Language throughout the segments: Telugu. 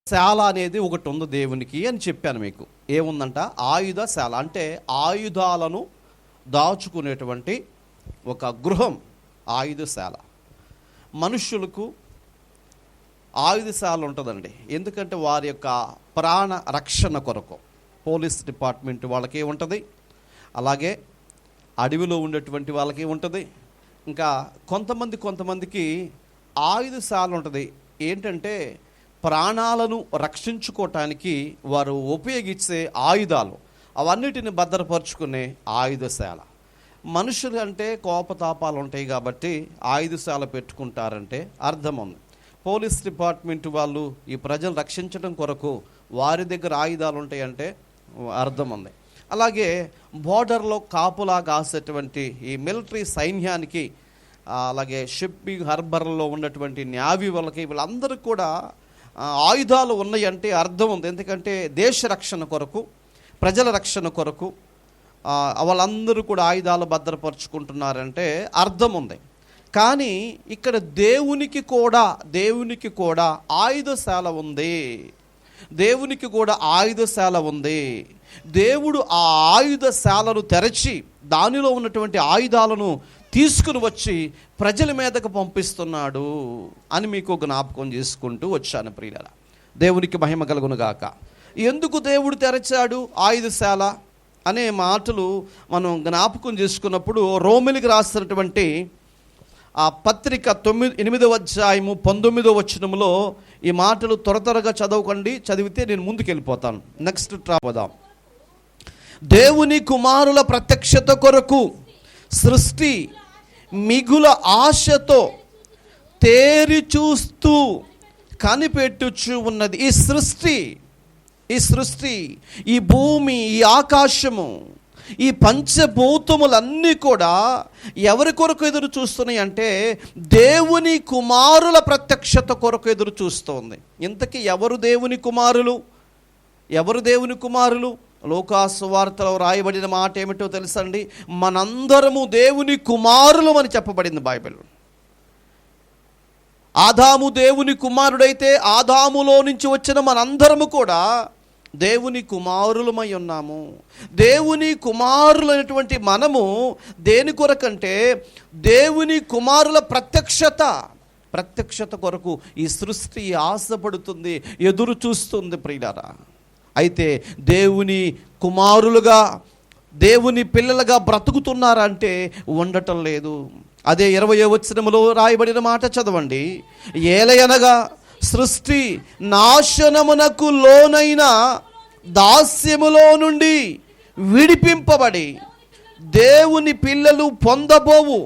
శాల అనేది ఒకటి ఉంది దేవునికి అని చెప్పాను మీకు. ఏముందంట? ఆయుధశాల అంటే ఆయుధాలను దాచుకునేటువంటి ఒక గృహం ఆయుధశాల. మనుష్యులకు ఆయుధశాల ఉంటుందండి. ఎందుకంటే వారి యొక్క ప్రాణ రక్షణ కొరకు. పోలీస్ డిపార్ట్మెంట్ వాళ్ళకి ఉంటుంది, అలాగే అడవిలో ఉండేటువంటి వాళ్ళకి ఉంటుంది. ఇంకా కొంతమందికి ఆయుధశాల ఉంటుంది. ఏంటంటే ప్రాణాలను రక్షించుకోవటానికి వారు ఉపయోగించే ఆయుధాలు, అవన్నిటిని భద్రపరుచుకునే ఆయుధశాల. మనుషులు అంటే కోపతాపాలు ఉంటాయి కాబట్టి ఆయుధశాల పెట్టుకుంటారంటే అర్థం ఉంది. పోలీస్ డిపార్ట్మెంట్ వాళ్ళు ఈ ప్రజలు రక్షించడం కొరకు వారి దగ్గర ఆయుధాలు ఉంటాయంటే అర్థం ఉంది. అలాగే బోర్డర్లో కాపులా కాసేటువంటి ఈ మిలిటరీ సైన్యానికి, అలాగే షిప్పింగ్ హార్బర్లో ఉన్నటువంటి నేవీ వాళ్ళకి, వీళ్ళందరికీ కూడా ఆయుధాలు ఉన్నాయంటే అర్థం ఉంది. ఎందుకంటే దేశ రక్షణ కొరకు, ప్రజల రక్షణ కొరకు వాళ్ళందరూ కూడా ఆయుధాలు భద్రపరుచుకుంటున్నారంటే అర్థం ఉంది. కానీ ఇక్కడ దేవునికి కూడా ఆయుధశాల ఉంది. దేవునికి కూడా ఆయుధశాల ఉంది. దేవుడు ఆ ఆయుధశాలను తెరచి దానిలో ఉన్నటువంటి ఆయుధాలను తీసుకుని వచ్చి ప్రజల మీదకు పంపిస్తున్నాడు అని మీకు జ్ఞాపకం చేసుకుంటూ వచ్చాను ప్రియులారా. దేవునికి మహిమ కలుగును గాక. ఎందుకు దేవుడు తెరచాడు ఆయుధశాల అనే మాటలు మనం జ్ఞాపకం చేసుకున్నప్పుడు రోమిలికి రాసినటువంటి ఆ పత్రిక 8వ అధ్యాయము 19వ వచనంలో ఈ మాటలు త్వరగా చదవకండి, చదివితే నేను ముందుకు వెళ్ళిపోతాను. నెక్స్ట్ పోదాం. దేవుని కుమారుల ప్రత్యక్షత కొరకు సృష్టి మిగుల ఆశతో తేరి చూస్తూ కనిపెట్టుచు ఉన్నది. ఈ సృష్టి, ఈ భూమి, ఈ ఆకాశము, ఈ పంచభూతములన్నీ కూడా ఎవరి కొరకు ఎదురు చూస్తున్నాయి అంటే దేవుని కుమారుల ప్రత్యక్షత కొరకు ఎదురు చూస్తోంది. ఇంతకీ ఎవరు దేవుని కుమారులు? లోకాసు వార్తలో రాయబడిన మాట ఏమిటో తెలుసండి? మనందరము దేవుని కుమారులు అని చెప్పబడింది బైబిల్. ఆదాము దేవుని కుమారుడైతే ఆదాములో నుంచి వచ్చిన మనందరము కూడా దేవుని కుమారులమై ఉన్నాము. దేవుని కుమారులైనటువంటి మనము దేని కొరకంటే దేవుని కుమారుల ప్రత్యక్షత కొరకు ఈ సృష్టి ఆశపడుతుంది, ఎదురు చూస్తుంది ప్రియులారా. అయితే దేవుని కుమారులుగా, దేవుని పిల్లలుగా బ్రతుకుతున్నారంటే ఉండటం లేదు. అదే 20వ వచనములో రాయబడిన మాట చదవండి. ఏలయనగా సృష్టి నాశనమునకు లోనైన దాస్యములో నుండి విడిపింపబడి దేవుని పిల్లలు పొందబోవు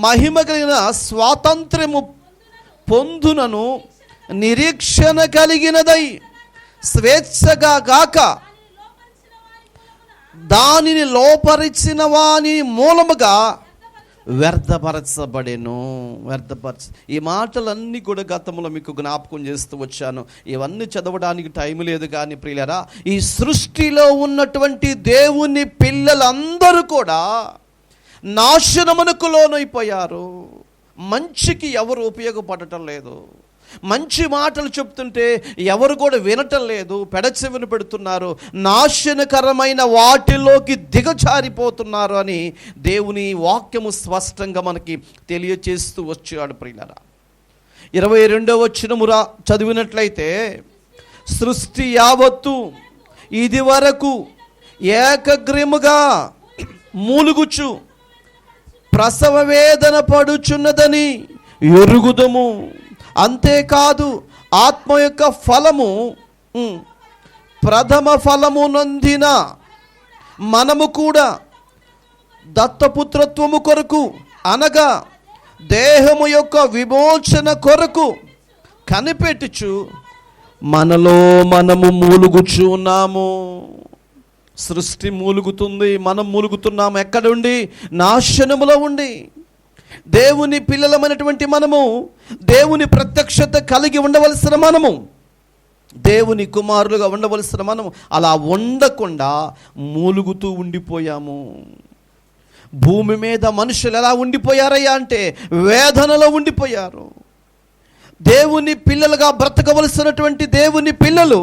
మహిమ కలిగిన స్వాతంత్ర్యము పొందునను నిరీక్షణ కలిగినదై స్వేచ్ఛగా గాక దానిని లోపరిచిన వాని మూలముగా వ్యర్థపరచబడెను. ఈ మాటలన్నీ కూడా గతంలో మీకు జ్ఞాపకం చేస్తూ వచ్చాను. ఇవన్నీ చదవడానికి టైం లేదు. కానీ ప్రియులారా, ఈ సృష్టిలో ఉన్నటువంటి దేవుని పిల్లలందరూ కూడా నాశనమునకు లోనైపోయారు. మంచికి ఎవరు ఉపయోగపడటం లేదు. మంచి మాటలు చెప్తుంటే ఎవరు కూడా వినటం లేదు, పెడచెవిన పెడుతున్నారు, నాశనకరమైన వాటిలోకి దిగజారిపోతున్నారు అని దేవుని వాక్యము స్పష్టంగా మనకి తెలియచేస్తూ వచ్చాడు ప్రియులారా. 22వ వచనము చదివినట్లయితే, సృష్టి యావత్తు ఇది వరకు ఏకగ్రీముగా మూలుగుచు ప్రసవ వేదన పడుచున్నదని ఎరుగుదము. అంతేకాదు ఆత్మ యొక్క ఫలము, ప్రథమ ఫలము నొందిన మనము కూడా దత్తపుత్రత్వము కొరకు, అనగా దేహము యొక్క విమోచన కొరకు కనిపెట్టుచు మనలో మనము మూలుగుచు ఉన్నాము. సృష్టి మూలుగుతుంది, మనం మూలుగుతున్నాము. ఎక్కడుండి? నాశనములో ఉండి. దేవుని పిల్లలమైనటువంటి మనము, దేవుని ప్రత్యక్షత కలిగి ఉండవలసిన మనము, దేవుని కుమారులుగా ఉండవలసిన మనము అలా ఉండకుండా మూలుగుతూ ఉండిపోయాము. భూమి మీద మనుషులు ఎలా ఉండిపోయారయ్యా అంటే వేదనలో ఉండిపోయారు. దేవుని పిల్లలుగా బ్రతకవలసినటువంటి దేవుని పిల్లలు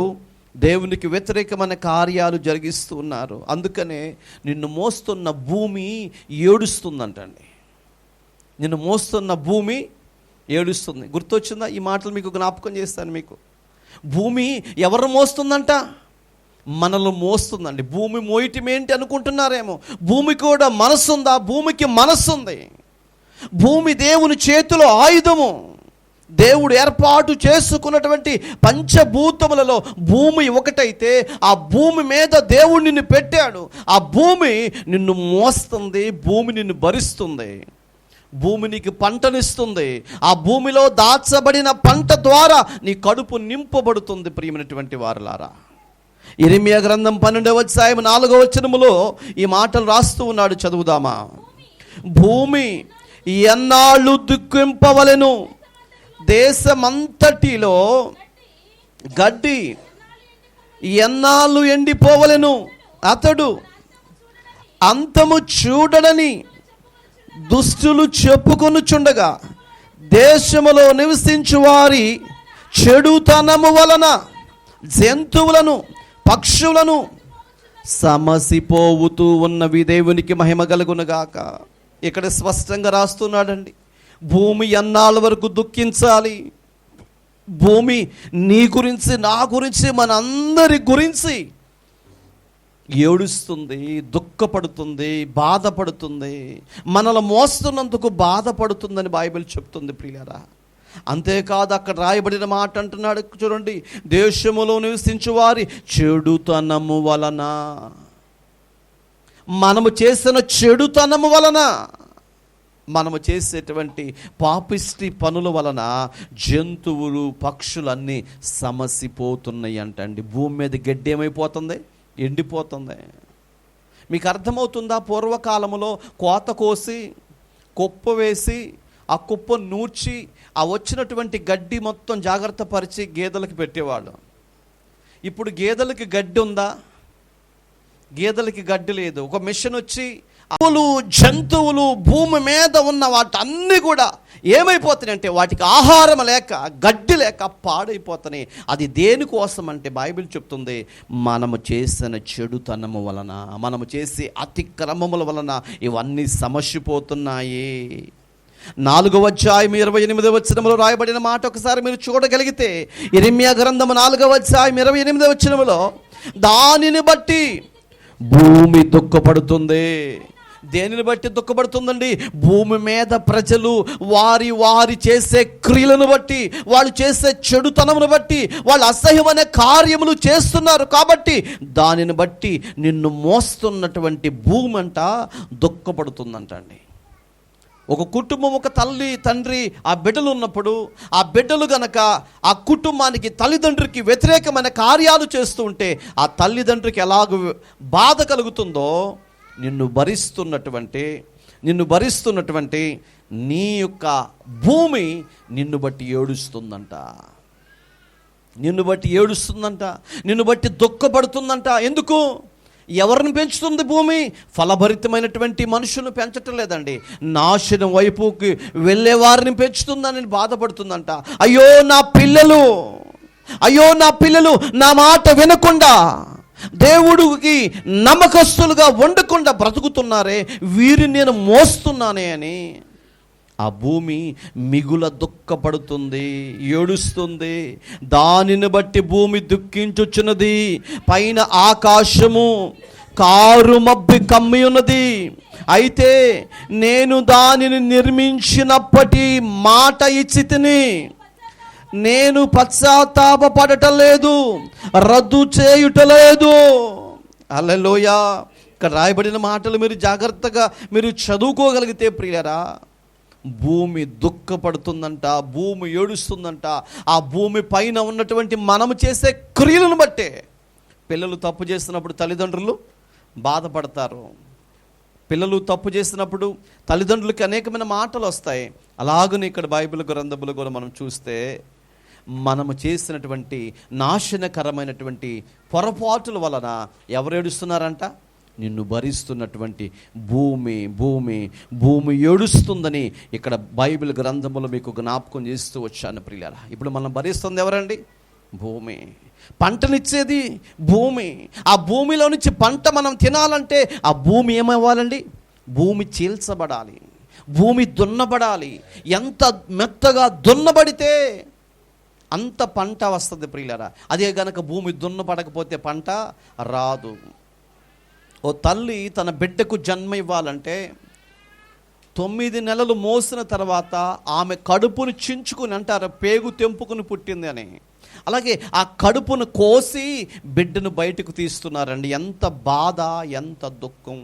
దేవునికి వ్యతిరేకమైన కార్యాలు జరిగిస్తూ ఉన్నారు. అందుకనే నిన్ను మోస్తున్న భూమి ఏడుస్తుందంటండి. నిన్ను మోస్తున్న భూమి ఏడుస్తుంది. గుర్తొచ్చిందా? ఈ మాటలు మీకు జ్ఞాపకం చేస్తాను. మీకు భూమి ఎవరు మోస్తుందంట? మనల్ని మోస్తుందండి. భూమి మోయటం ఏంటి అనుకుంటున్నారేమో. భూమి కూడా మనస్సు ఉందా? భూమికి మనస్సు ఉంది. భూమి దేవుని చేతిలో ఆయుధము. దేవుడు ఏర్పాటు చేసుకున్నటువంటి పంచభూతములలో భూమి ఒకటైతే ఆ భూమి మీద దేవుడు నిన్ను పెట్టాడు. ఆ భూమి నిన్ను మోస్తుంది, భూమి నిన్ను భరిస్తుంది, భూమి నీకు పంటనిస్తుంది. ఆ భూమిలో దాచబడిన పంట ద్వారా నీ కడుపు నింపబడుతుంది. ప్రియమైనటువంటి వారలారా, ఇర్మీయా గ్రంథం 12వ అధ్యాయం 4వ వచనములో ఈ మాటలు రాస్తూ ఉన్నాడు. చదువుదామా? భూమి ఎన్నాళ్ళు దుఃఖింపవలెను, దేశమంతటిలో గడ్డి ఎన్నాళ్ళు ఎండిపోవలెను, అతడు అంతము చూడడని దుష్టులు చెప్పుకొనుచుండగా దేశములో నివసించు వారి చెడుతనము వలన జంతువులను పక్షులను సమసిపోవుతూ ఉన్నవి. దేవునికి మహిమ కలుగునుగాక. ఇక్కడ స్పష్టంగా రాస్తున్నాడండి. భూమి ఎన్నాళ్ళ వరకు దుఃఖించాలి? భూమి నీ గురించి, నా గురించి, మనందరి గురించి ఏడుస్తుంది, దుఃఖపడుతుంది, బాధపడుతుంది. మనల్ని మోస్తున్నందుకు బాధపడుతుందని బైబిల్ చెప్తుంది ప్రియులారా. అంతేకాదు, అక్కడ రాయబడిన మాట అంటున్నాడు చూడండి, దేశములో నివసించు వారి చెడుతనము వలన. మనము చేసిన చెడుతనము వలన, మనము చేసేటువంటి పాపిష్టి పనుల వలన జంతువులు పక్షులన్నీ సమసిపోతున్నాయి అంటండి. భూమి మీద గడ్డి ఏమైపోతుంది? ఎండిపోతుంది. మీకు అర్థమవుతుందా? పూర్వకాలంలో కోత కోసి కుప్ప వేసి ఆ కుప్ప నూర్చి ఆ వచ్చినటువంటి గడ్డి మొత్తం జాగ్రత్త పరిచి గేదెలకు పెట్టేవాళ్ళు. ఇప్పుడు గేదెలకి గడ్డి ఉందా? గేదెలకి గడ్డి లేదు. ఒక మిషన్ వచ్చి జంతువులు భూమి మీద ఉన్న వాటన్నీ కూడా ఏమైపోతున్నాయి అంటే వాటికి ఆహారం లేక, గడ్డి లేక పాడైపోతున్నాయి. అది దేనికోసం అంటే బైబిల్ చెప్తుంది, మనము చేసిన చెడుతనము వలన, మనము చేసే అతిక్రమముల వలన ఇవన్నీ సమసిపోతున్నాయి. 4వ అధ్యాయం 28వ వచనములో రాయబడిన మాట ఒకసారి మీరు చూడగలిగితే, ఇర్మీయా గ్రంథము 4వ అధ్యాయం 28వ వచనములో, దానిని బట్టి భూమి దుఃఖపడుతుంది. దేనిని బట్టి దుఃఖపడుతుందండి? భూమి మీద ప్రజలు వారి చేసే క్రియలను బట్టి, వాళ్ళు చేసే చెడుతనమును బట్టి, వాళ్ళు అసహ్యమైన కార్యములు చేస్తున్నారు కాబట్టి దానిని బట్టి నిన్ను మోస్తున్నటువంటి భూమి అంట దుఃఖపడుతుందంట అండి. ఒక కుటుంబం, ఒక తల్లి తండ్రి ఆ బిడ్డలు ఉన్నప్పుడు, ఆ బిడ్డలు గనక ఆ కుటుంబానికి తల్లిదండ్రికి వ్యతిరేకమైన కార్యాలు చేస్తూ ఉంటే ఆ తల్లిదండ్రికి ఎలాగ బాధ కలుగుతుందో, నిన్ను భరిస్తున్నటువంటి నీ యొక్క భూమి నిన్ను బట్టి ఏడుస్తుందంట. నిన్ను బట్టి దుఃఖపడుతుందంట. ఎందుకు? ఎవరిని పెంచుతుంది భూమి? ఫలభరితమైనటువంటి మనుషులను పెంచటం లేదండి, నాశనం వైపుకి వెళ్ళే వారిని పెంచుతుందని బాధపడుతుందంట. అయ్యో నా పిల్లలు నా మాట వినకుండా, దేవుడికి నమ్మకస్తులుగా ఉండకుండా బ్రతుకుతున్నారే, వీరిని నేను మోస్తున్నానే అని ఆ భూమి మిగుల దుఃఖపడుతుంది, ఏడుస్తుంది. దానిని బట్టి భూమి దుఃఖించుచున్నది. పైన ఆకాశము కారు మబ్బి కమ్మి ఉన్నది. అయితే నేను దానిని నిర్మించినప్పటి మాట ఇచ్చి తిని, నేను పశ్చాత్తాపపడటం లేదు, రద్దు చేయుటలేదు. హల్లెలూయా. ఇక్కడ రాయబడిన మాటలు మీరు జాగ్రత్తగా మీరు చదువుకోగలిగితే ప్రియులారా, భూమి దుఃఖపడుతుందంట, భూమి ఏడుస్తుందంట. ఆ భూమి పైన ఉన్నటువంటి మనము చేసే క్రియలను బట్టే. పిల్లలు తప్పు చేసినప్పుడు తల్లిదండ్రులు బాధపడతారు. పిల్లలు తప్పు చేసినప్పుడు తల్లిదండ్రులకి అనేకమైన మాటలు వస్తాయి. అలాగని ఇక్కడ బైబిల్ గ్రంథములు కూడా మనం చూస్తే, మనము చేసినటువంటి నాశనకరమైనటువంటి పొరపాటుల వలన ఎవరు ఏడుస్తున్నారంట? నిన్ను భరిస్తున్నటువంటి భూమి భూమి భూమి ఏడుస్తుందని ఇక్కడ బైబిల్ గ్రంథములో మీకు జ్ఞాపకం చేస్తూ వచ్చాను ప్రియులారా. ఇప్పుడు మనం భరిస్తుంది ఎవరండి? భూమి. పంటనిచ్చేది భూమి. ఆ భూమిలో నుంచి పంట మనం తినాలంటే ఆ భూమి ఏమవ్వాలండి? భూమి చీల్చబడాలి, భూమి దున్నబడాలి. ఎంత మెత్తగా దున్నబడితే అంత పంట వస్తుంది ప్రియులారా. అదే గనక భూమి దున్నబడకపోతే పంట రాదు. ఓ తల్లి తన బిడ్డకు జన్మ ఇవ్వాలంటే 9 నెలలు మోసిన తర్వాత ఆమె కడుపును చించుకుని, అంటారు పేగు తెంపుకుని పుట్టింది అని, అలాగే ఆ కడుపును కోసి బిడ్డను బయటకు తీస్తున్నారండి. ఎంత బాధ, ఎంత దుఃఖం.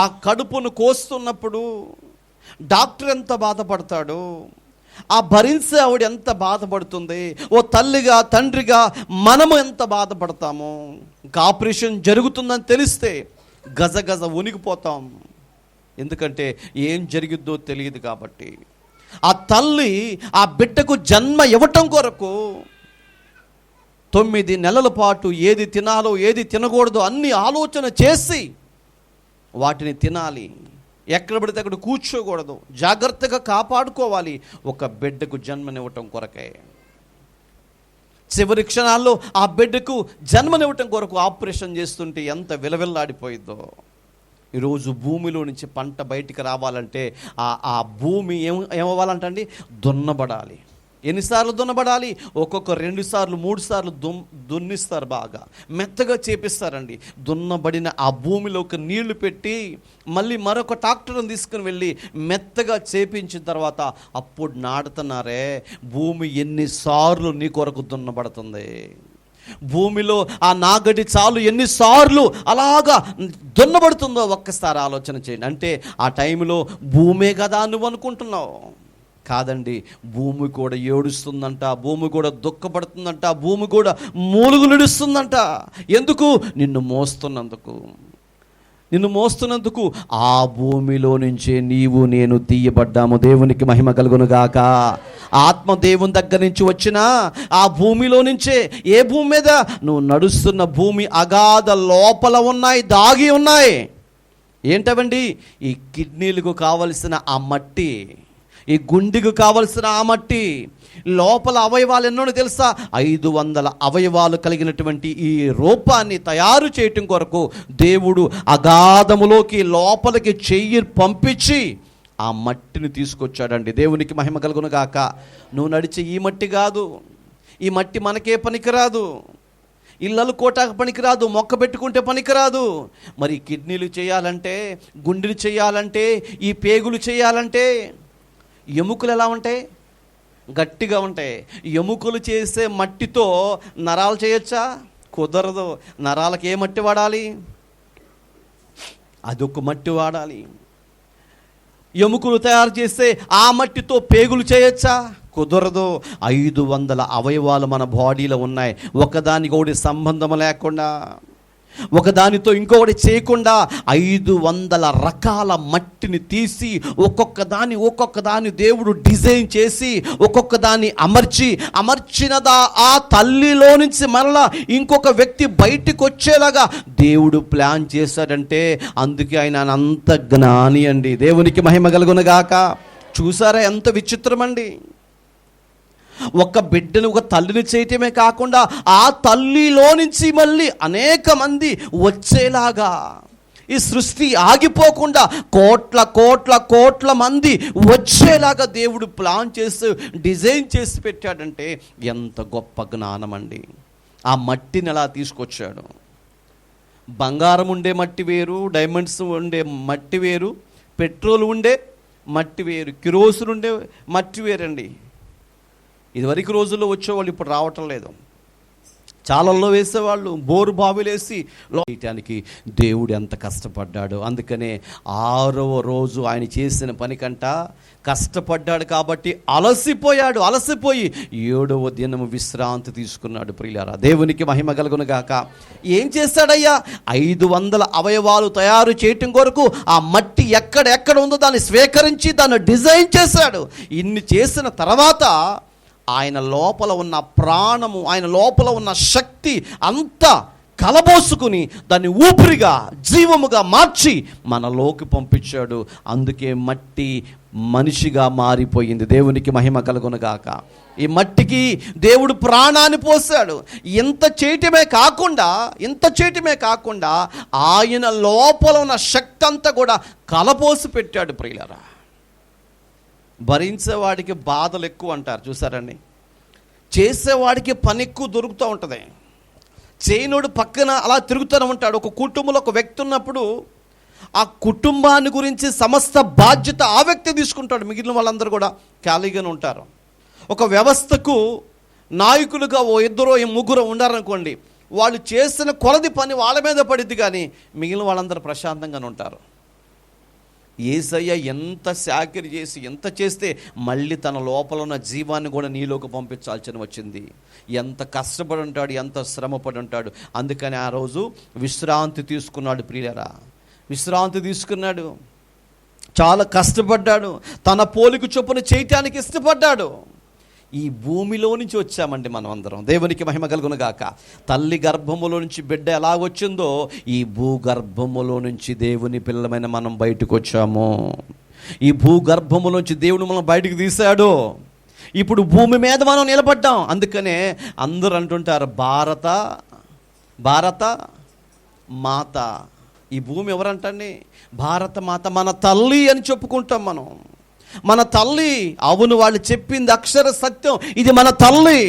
ఆ కడుపును కోస్తున్నప్పుడు డాక్టర్ ఎంత బాధపడతాడు, ఆ భరించే ఆవిడ ఎంత బాధపడుతుంది. ఓ తల్లిగా తండ్రిగా మనము ఎంత బాధపడతాము. ఇంకా ఆపరేషన్ జరుగుతుందని తెలిస్తే గజగజ వణికిపోతాం. ఎందుకంటే ఏం జరిగిద్దో తెలియదు కాబట్టి. ఆ తల్లి ఆ బిడ్డకు జన్మ ఇవ్వటం కొరకు 9 నెలల పాటు ఏది తినాలో ఏది తినకూడదో అన్ని ఆలోచన చేసి వాటిని తినాలి. ఎక్కడ పడితే అక్కడ కూర్చోకూడదు, జాగ్రత్తగా కాపాడుకోవాలి ఒక బిడ్డకు జన్మనివ్వటం కొరకే. చివరి క్షణాల్లో ఆ బిడ్డకు జన్మనివ్వటం కొరకు ఆపరేషన్ చేస్తుంటే ఎంత విలవిల్లాడిపోయిందో. ఈరోజు భూమిలో నుంచి పంట బయటికి రావాలంటే ఆ భూమి ఏమవ్వాలంటండి? దున్నబడాలి. ఎన్నిసార్లు దున్నబడాలి? ఒక్కొక్క 2 సార్లు 3 సార్లు దున్నిస్తారు, బాగా మెత్తగా చేపిస్తారండి. దున్నబడిన ఆ భూమిలోకి నీళ్లు పెట్టి మళ్ళీ మరొక ట్రాక్టర్ని తీసుకుని వెళ్ళి మెత్తగా చేపించిన తర్వాత అప్పుడు నాటుతున్నారే. భూమి ఎన్నిసార్లు నీ కొరకు దున్నబడుతుంది. భూమిలో ఆ నాగడి చాలు ఎన్నిసార్లు అలాగా దున్నబడుతుందో ఒక్కసారి ఆలోచన చేయండి. అంటే ఆ టైంలో భూమే కదా నువ్వు అనుకుంటున్నావు. కాదండి, భూమి కూడా ఏడుస్తుందంట, భూమి కూడా దుఃఖపడుతుందంట, భూమి కూడా మూలుగులుడుస్తుందంట. ఎందుకు? నిన్ను మోస్తున్నందుకు ఆ భూమిలో నుంచే నీవు నేను తీయబడ్డాము. దేవునికి మహిమ కలుగును గాక. ఆత్మ దేవుని దగ్గర నుంచి వచ్చిన ఆ భూమిలో నుంచే. ఏ భూమి మీద? నువ్వు నడుస్తున్న భూమి అగాధ లోపల ఉన్నాయి, దాగి ఉన్నాయి. ఏంటవండి? ఈ కిడ్నీలకు కావలసిన ఆ మట్టి, ఈ గుండెకు కావలసిన ఆ మట్టి, లోపల అవయవాలు ఎన్నో తెలుసా? 500 అవయవాలు కలిగినటువంటి ఈ రూపాన్ని తయారు చేయటం కొరకు దేవుడు అగాధములోకి లోపలికి చెయ్యి పంపించి ఆ మట్టిని తీసుకొచ్చాడండి. దేవునికి మహిమ కలుగును గాక. నువ్వు నడిచే ఈ మట్టి కాదు, ఈ మట్టి మనకే పనికిరాదు, ఇళ్ళలు కోటాకు పనికిరాదు, మొక్క పెట్టుకుంటే పనికిరాదు. మరి కిడ్నీలు చేయాలంటే, గుండెలు చేయాలంటే, ఈ పేగులు చేయాలంటే ఎముకలు ఎలా ఉంటాయి? గట్టిగా ఉంటాయి. ఎముకలు చేసే మట్టితో నరాలు చేయొచ్చా? కుదరదు. నరాలకు ఏ మట్టి వాడాలి? అదొక మట్టి వాడాలి. ఎముకలు తయారు చేస్తే ఆ మట్టితో పేగులు చేయొచ్చా? కుదరదు. 500 అవయవాలు మన బాడీలో ఉన్నాయి. ఒకదానికొకటి సంబంధం లేకుండా, ఒకదానితో ఇంకొకటి చేయకుండా 500 రకాల మట్టిని తీసి ఒక్కొక్క దాన్ని దేవుడు డిజైన్ చేసి ఒక్కొక్క దాన్ని అమర్చినదా ఆ తల్లిలో నుంచి మరలా ఇంకొక వ్యక్తి బయటికి వచ్చేలాగా దేవుడు ప్లాన్ చేశాడంటే అందుకే ఆయన అంత జ్ఞాని అండి. దేవునికి మహిమ కలుగును గాక. చూసారా ఎంత విచిత్రం అండి. ఒక బిడ్డను ఒక తల్లిని చేయటమే కాకుండా ఆ తల్లిలో నుంచి మళ్ళీ అనేక మంది వచ్చేలాగా, ఈ సృష్టి ఆగిపోకుండా కోట్ల మంది వచ్చేలాగా దేవుడు ప్లాన్ చేసి డిజైన్ చేసి పెట్టాడంటే ఎంత గొప్ప జ్ఞానం అండి. ఆ మట్టిని ఎలా తీసుకొచ్చాడు? బంగారం ఉండే మట్టి వేరు, డైమండ్స్ ఉండే మట్టి వేరు, పెట్రోల్ ఉండే మట్టి వేరు, కిరోసిన్ ఉండే మట్టి వేరండి. ఇదివరకు రోజుల్లో వచ్చేవాళ్ళు ఇప్పుడు రావటం లేదు. చాలల్లో వేసేవాళ్ళు, బోరు బావిలు వేసి వేయటానికి దేవుడు ఎంత కష్టపడ్డాడు. అందుకనే 6వ రోజు ఆయన చేసిన పనికంట కష్టపడ్డాడు కాబట్టి అలసిపోయి 7వ దినము విశ్రాంతి తీసుకున్నాడు. ప్రియులారా, దేవునికి మహిమ కలుగును గాక. ఏం చేశాడయ్యా? 500 అవయవాలు తయారు చేయటం కొరకు ఆ మట్టి ఎక్కడ ఉందో దాన్ని స్వీకరించి దాన్ని డిజైన్ చేశాడు. ఇన్ని చేసిన తర్వాత ఆయన లోపల ఉన్న ప్రాణము, ఆయన లోపల ఉన్న శక్తి అంతా కలబోసుకుని దాన్ని ఊపిరిగా జీవముగా మార్చి మనలోకి పంపించాడు. అందుకే మట్టి మనిషిగా మారిపోయింది. దేవునికి మహిమ కలుగునుగాక. ఈ మట్టికి దేవుడు ప్రాణాన్ని పోసాడు. ఇంత చేయటమే కాకుండా ఆయన లోపల ఉన్న శక్తి అంతా కూడా కలపోసి పెట్టాడు. ప్రియులారా, భరించేవాడికి బాధలు ఎక్కువ అంటారు చూసారండి. చేసేవాడికి పని ఎక్కువ దొరుకుతూ ఉంటుంది. చేయనోడు పక్కన అలా తిరుగుతూనే ఉంటాడు. ఒక కుటుంబంలో ఒక వ్యక్తి ఉన్నప్పుడు ఆ కుటుంబాన్ని గురించి సమస్త బాధ్యత ఆ వ్యక్తి తీసుకుంటాడు. మిగిలిన వాళ్ళందరూ కూడా ఖాళీగానే ఉంటారు. ఒక వ్యవస్థకు నాయకులుగా ఓ ఇద్దరో ముగ్గురు ఉండారనుకోండి, వాళ్ళు చేసిన కొలది పని వాళ్ళ మీద పడిద్ది, కానీ మిగిలిన వాళ్ళందరూ ప్రశాంతంగానే ఉంటారు. యేసయ్య ఎంత సాకిరి చేసి ఎంత చేస్తే మళ్ళీ తన లోపల ఉన్న జీవాన్ని కూడా నీలోకి పంపించాల్సిన వచ్చింది. ఎంత కష్టపడి ఉంటాడు, ఎంత శ్రమపడి ఉంటాడు. అందుకని ఆ రోజు విశ్రాంతి తీసుకున్నాడు. ప్రియులారా, విశ్రాంతి తీసుకున్నాడు. చాలా కష్టపడ్డాడు. తన పోలిక చొప్పున చేయటానికి ఇష్టపడ్డాడు. ఈ భూమిలో నుంచి వచ్చామండి మనం అందరం. దేవునికి మహిమ కలుగునుగాక. తల్లి గర్భములో నుంచి బిడ్డ ఎలా వచ్చిందో ఈ భూగర్భములో నుంచి దేవుని పిల్లమైన మనం బయటకు వచ్చాము. ఈ భూగర్భములోంచి దేవుడు మనం బయటకు తీశాడు. ఇప్పుడు భూమి మీద మనం నిలబడ్డాం. అందుకనే అందరూ అంటుంటారు భారత మాత. ఈ భూమి ఎవరంటండి? భారత మాత, మన తల్లి అని చెప్పుకుంటాం మనం. మన తల్లి, అవును, వాళ్ళు చెప్పింది అక్షర సత్యం. ఇది మన తల్లి.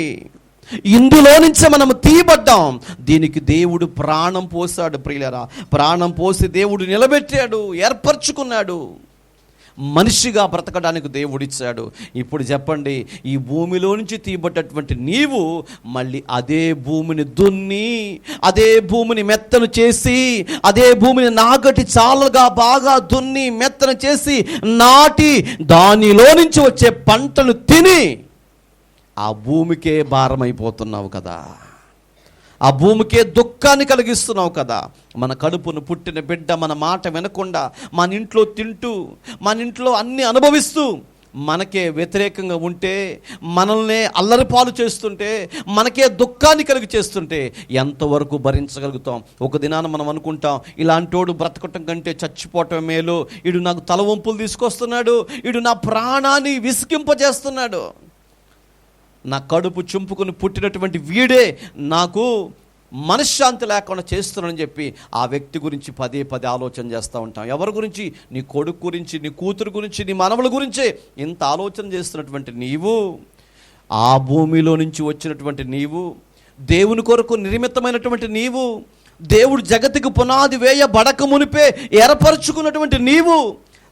ఇందులో నుంచే మనం తీయబడ్డాం. దీనికి దేవుడు ప్రాణం పోసాడు. ప్రియులారా, ప్రాణం పోసి దేవుడు నిలబెట్టాడు, ఏర్పరచుకున్నాడు. మనిషిగా బ్రతకడానికి దేవుడిచ్చాడు. ఇప్పుడు చెప్పండి, ఈ భూమిలో నుంచి తీయబడ్డటువంటి నీవు మళ్ళీ అదే భూమిని దున్ని, అదే భూమిని మెత్తను చేసి, అదే భూమిని నాగటి చాలగా బాగా దున్ని మెత్తను చేసి నాటి దానిలో నుంచి వచ్చే పంటను తిని ఆ భూమికే భారమైపోతున్నావు కదా. ఆ భూమికే దుఃఖాన్ని కలిగిస్తున్నావు కదా. మన కడుపును పుట్టిన బిడ్డ మన మాట వినకుండా మన ఇంట్లో తింటూ, మన ఇంట్లో అన్నీ అనుభవిస్తూ, మనకే వ్యతిరేకంగా ఉంటే, మనల్నే అల్లరిపాలు చేస్తుంటే, మనకే దుఃఖాన్ని కలిగి చేస్తుంటే ఎంతవరకు భరించగలుగుతాం? ఒక దినాన మనం అనుకుంటాం, ఇలాంటోడు బ్రతకటం కంటే చచ్చిపోవటం మేలు, వీడు నాకు తలవంపులు తీసుకొస్తున్నాడు, వీడు నా ప్రాణాన్ని విసిగింపజేస్తున్నాడు, నా కడుపు చుంపుకుని పుట్టినటువంటి వీడే నాకు మనశ్శాంతి లేకుండా చేస్తున్నానని చెప్పి ఆ వ్యక్తి గురించి పదే ఆలోచన చేస్తూ ఉంటాం. ఎవరి గురించి? నీ కొడుకు గురించి, నీ కూతురు గురించి, నీ మనవల గురించే ఇంత ఆలోచన చేస్తున్నటువంటి నీవు, ఆ భూమిలో నుంచి వచ్చినటువంటి నీవు, దేవుని కొరకు నిర్మితమైనటువంటి నీవు, దేవుడు జగతికి పునాది వేయబడక మునిపే ఏర్పరచుకున్నటువంటి నీవు,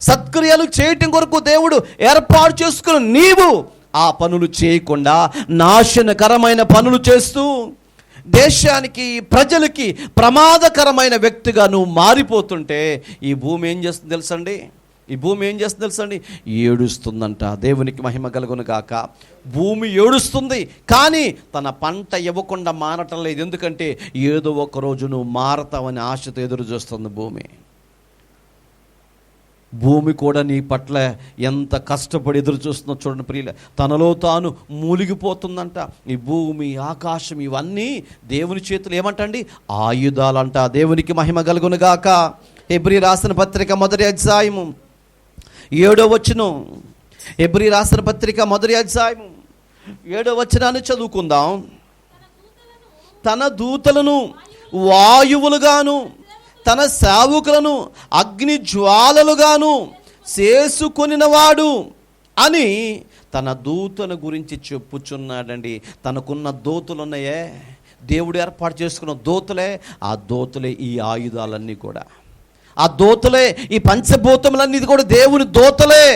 సత్క్రియలు చేయటం కొరకు దేవుడు ఏర్పాటు చేసుకున్న నీవు ఆ పనులు చేయకుండా నాశనకరమైన పనులు చేస్తూ దేశానికి, ప్రజలకి ప్రమాదకరమైన వ్యక్తిగా నువ్వు మారిపోతుంటే ఈ భూమి ఏం చేస్తుంది తెలుసండి? ఈ భూమి ఏం చేస్తుంది తెలుసండి? ఏడుస్తుందంట. దేవునికి మహిమ కలుగును గాక. భూమి ఏడుస్తుంది, కానీ తన పంట ఇవ్వకుండా మారటం లేదు. ఎందుకంటే ఏదో ఒక రోజు నువ్వు మారతావని ఆశతో ఎదురు చూస్తుంది భూమి. భూమి కూడా నీ పట్ల ఎంత కష్టపడి ఎదురు చూస్తుందో చూడండి ప్రియుల. తనలో తాను మూలిగిపోతుందంట. ఈ భూమి, ఆకాశం ఇవన్నీ దేవుని చేతులు ఏమంటండి? ఆయుధాలంట. దేవునికి మహిమ కలుగును గాక. హెబ్రీ రాసిన పత్రిక 1వ అధ్యాయము 7వ వచనం. హెబ్రీ రాసిన పత్రిక 1వ అధ్యాయము 7వ వచనాన్ని చదువుకుందాం. తన దూతలను వాయువులుగాను తన సేవకులను అగ్ని జ్వాలలుగాను చేసుకొనినవాడు అని తన దూతను గురించి చెప్పుచున్నాడండి. తనకున్న దూతలున్నాయే, దేవుడు ఏర్పాటు చేసుకున్న దూతలే, ఆ దూతలే ఈ ఆయుధాలన్నీ కూడా. ఆ దూతలే ఈ పంచభూతములన్నీ కూడా దేవుని దూతలే.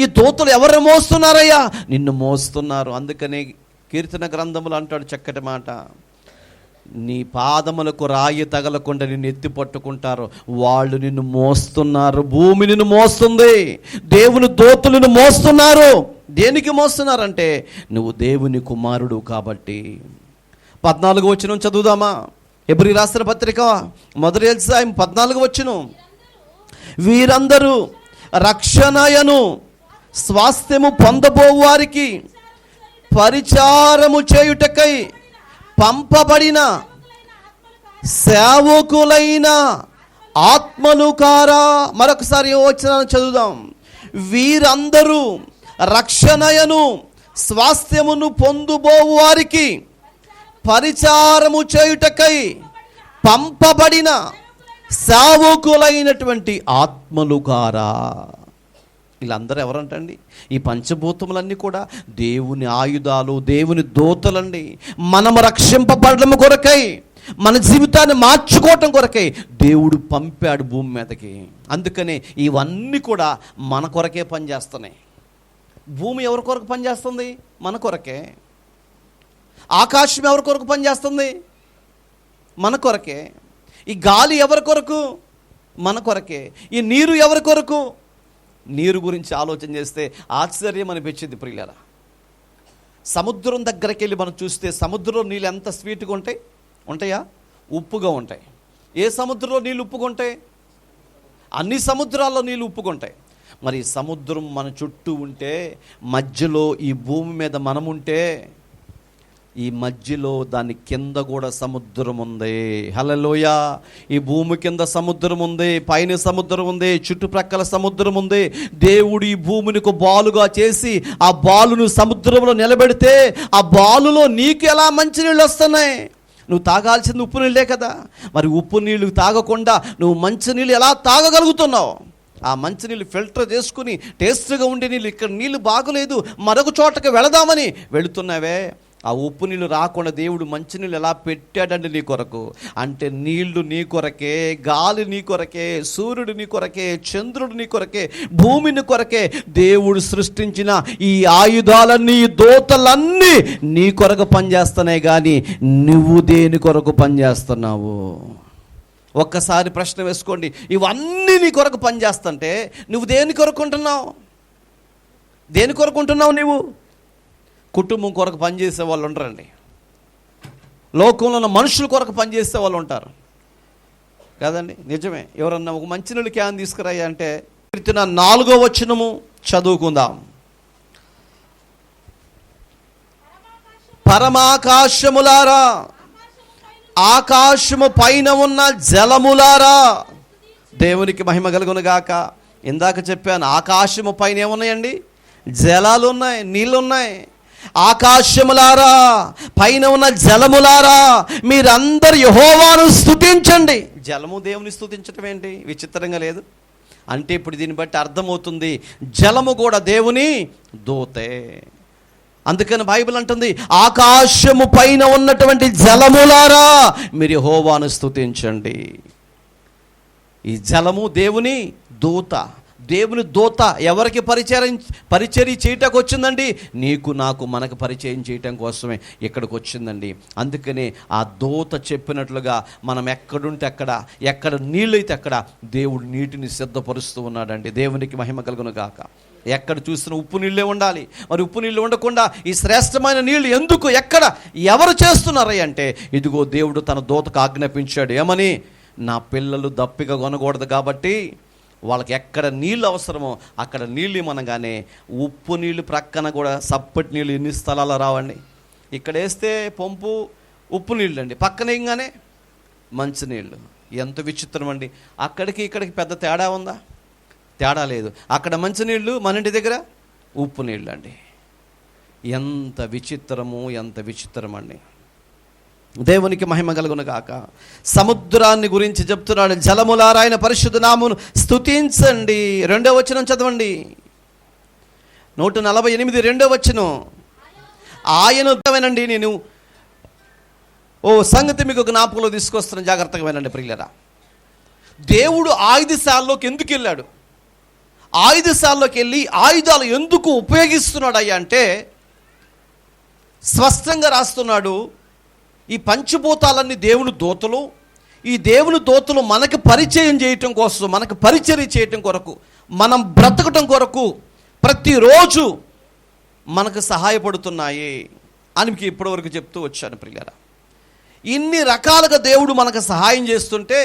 ఈ దూతలు ఎవరు మోస్తున్నారయ్యా? నిన్ను మోస్తున్నారు. అందుకనే కీర్తన గ్రంథములు అంటాడు చక్కటి మాట, నీ పాదములకు రాయి తగలకుండా నిన్ను ఎత్తి పట్టుకుంటారు, వాళ్ళు నిన్ను మోస్తున్నారు. భూమి నిన్ను మోస్తుంది, దేవుని దూతలు నిన్ను మోస్తున్నారు. దేనికి మోస్తున్నారంటే నువ్వు దేవుని కుమారుడు కాబట్టి. 14వ వచనం చదువుదామా? హెబ్రీ రాసిన పత్రిక 1వ అధ్యాయం 14వ వచనం. వీరందరూ రక్షణయను స్వాస్థ్యము పొందబోవు వారికి పరిచారము చేయుటకై పంపబడిన సేవకులైన ఆత్మలు కారా. మరొకసారి వచనాన్ని చదువుదాం. వీరందరూ రక్షణయను స్వాస్థ్యమును పొందుబోవు వారికి పరిచారము చేయుటకై పంపబడిన సేవకులైనటువంటి ఆత్మలు కారా. వీళ్ళందరూ ఎవరంటండి? ఈ పంచభూతములన్నీ కూడా దేవుని ఆయుధాలు, దేవుని దూతలండి. మనం రక్షింపబడడం కొరకై, మన జీవితాన్ని మార్చుకోవటం కొరకై దేవుడు పంపాడు భూమి మీదకి. అందుకనే ఇవన్నీ కూడా మన కొరకే పనిచేస్తున్నాయి. భూమి ఎవరి కొరకు పనిచేస్తుంది? మన కొరకే. ఆకాశం ఎవరి కొరకు పనిచేస్తుంది? మన కొరకే. ఈ గాలి ఎవరి కొరకు? మన కొరకే. ఈ నీరు ఎవరి కొరకు? నీరు గురించి ఆలోచన చేస్తే ఆశ్చర్యం అనిపించింది ప్రియులారా. సముద్రం దగ్గరికి వెళ్ళి మనం చూస్తే సముద్రంలో నీళ్ళు ఎంత స్వీట్గా ఉంటాయా? ఉప్పుగా ఉంటాయి. ఏ సముద్రంలో నీళ్ళు ఉప్పుగా ఉంటాయి? అన్ని సముద్రాల్లో నీళ్ళు ఉప్పుగా ఉంటాయి. మరి సముద్రం మన చుట్టూ ఉంటే, మధ్యలో ఈ భూమి మీద మనముంటే, ఈ మధ్యలో దాని కింద కూడా సముద్రం ఉంది. హల్లెలూయా. ఈ భూమి కింద సముద్రం ఉంది, పైన సముద్రం ఉంది, చుట్టుప్రక్కల సముద్రం ఉంది. దేవుడు ఈ భూమిని ఒక బాలుగా చేసి ఆ బాలును సముద్రంలో నిలబెడితే ఆ బాలులో నీకు ఎలా మంచినీళ్ళు వస్తున్నాయి? నువ్వు తాగాల్సింది ఉప్పు నీళ్ళే కదా. మరి ఉప్పు నీళ్ళు తాగకుండా నువ్వు మంచినీళ్ళు ఎలా తాగగలుగుతున్నావు? ఆ మంచినీళ్ళు ఫిల్టర్ చేసుకుని టేస్ట్గా ఉండే నీళ్ళు, ఇక్కడ నీళ్ళు బాగలేదు మరొక చోటకి వెళదామని వెళుతున్నావే, ఆ ఉప్పు నీళ్ళు రాకుండా దేవుడు మంచినీళ్ళు ఎలా పెట్టాడండి నీ కొరకు? అంటే నీళ్లు నీ కొరకే, గాలి నీ కొరకే, సూర్యుడు నీ కొరకే, చంద్రుడు నీ కొరకే, భూమిని కొరకే. దేవుడు సృష్టించిన ఈ ఆయుధాలన్నీ, ఈ దూతలన్నీ నీ కొరకు పనిచేస్తున్నాయి. కానీ నువ్వు దేని కొరకు పనిచేస్తున్నావు? ఒక్కసారి ప్రశ్న వేసుకోండి. ఇవన్నీ నీ కొరకు పనిచేస్తుంటే నువ్వు దేని కొరకు ఉంటున్నావు? దేని కొరకు ఉంటున్నావు నువ్వు? కుటుంబం కొరకు పనిచేసే వాళ్ళు ఉంటారండి. లోకంలో ఉన్న మనుషుల కొరకు పనిచేసే వాళ్ళు ఉంటారు కదండి. నిజమే. ఎవరన్నా ఒక మంచినీళ్ళు క్యాన్ తీసుకురాయి అంటే, కీర్తన 4వ వచనము చదువుకుందాం. పరమాకాశములారా, ఆకాశము పైన ఉన్న జలములారా, దేవునికి మహిమ కలుగును గాక. ఇందాక చెప్పాను, ఆకాశము పైన ఏమున్నాయండి? జలాలు ఉన్నాయి, నీళ్ళు ఉన్నాయి. ఆకాశములారా, పైన ఉన్న జలములారా, మీరందరు యెహోవాను స్తుతించండి. జలము దేవుని స్తుతించటం ఏంటి? విచిత్రంగా లేదు? అంటే ఇప్పుడు దీన్ని బట్టి అర్థమవుతుంది, జలము కూడా దేవుని దూతే. అందుకని బైబిల్ అంటుంది, ఆకాశము పైన ఉన్నటువంటి జలములారా మీరు యెహోవాను స్తుతించండి. ఈ జలము దేవుని దూత. దేవుని దూత ఎవరికి పరిచర్య చేయటానికి వచ్చిందండి? నీకు నాకు మనకు పరిచయం చేయటం కోసమే ఇక్కడికి వచ్చిందండి. అందుకనే ఆ దూత చెప్పినట్లుగా మనం ఎక్కడుంటే అక్కడ, ఎక్కడ నీళ్ళైతే అక్కడ దేవుడు నీటిని సిద్ధపరుస్తూ ఉన్నాడండి. దేవునికి మహిమ కలుగును గాక. ఎక్కడ చూసినా ఉప్పు నీళ్ళే ఉండాలి. మరి ఉప్పు నీళ్ళు ఉండకుండా ఈ శ్రేష్టమైన నీళ్ళు ఎందుకు, ఎక్కడ, ఎవరు చేస్తున్నారై అంటే, ఇదిగో దేవుడు తన దూతకు ఆజ్ఞాపించాడు. ఏమని? నా పిల్లలు దప్పిక కొనకూడదు కాబట్టి వాళ్ళకి ఎక్కడ నీళ్ళు అవసరమో అక్కడ నీళ్ళు ఇవ్వనగానే ఉప్పు నీళ్ళు ప్రక్కన కూడా సప్పటి నీళ్ళు ఎన్ని స్థలాలు రావండి. ఇక్కడ వేస్తే పంపు ఉప్పు నీళ్ళు అండి, పక్కన వేయగానే మంచినీళ్ళు. ఎంత విచిత్రం అండి. అక్కడికి ఇక్కడికి పెద్ద తేడా ఉందా? తేడా లేదు. అక్కడ మంచినీళ్ళు, మన ఇంటి దగ్గర ఉప్పు నీళ్ళు అండి. ఎంత విచిత్రము, ఎంత విచిత్రం అండి. దేవునికి మహిమ కలుగును గాక. సముద్రాన్ని గురించి చెప్తున్నాడు. జలములారా ఆయన పరిశుద్ధ నామమును స్తుతించండి. 2వ వచనం చదవండి. 148 2వ వచనం. ఆయననండి. నేను సంగతి మీకు జ్ఞాపకంలో తీసుకొస్తున్నాను, జాగ్రత్తగా వినండి ప్రియులారా. దేవుడు ఆయుధశాలలోకి ఎందుకు వెళ్ళాడు? ఆయుధశాలలోకి వెళ్ళి ఆయుధాలు ఎందుకు ఉపయోగిస్తున్నాడు అయ్యా అంటే, స్పష్టంగా రాస్తున్నాడు, ఈ పంచభూతాలన్నీ దేవుని దూతలు. ఈ దేవుని దూతలు మనకు పరిచయం చేయటం కోసం, మనకు పరిచర్య చేయటం కొరకు, మనం బ్రతకటం కొరకు ప్రతిరోజు మనకు సహాయపడుతున్నాయి అని మీకు ఇప్పటివరకు చెప్తూ వచ్చాను ప్రియులారా. ఇన్ని రకాలుగా దేవుడు మనకు సహాయం చేస్తుంటే,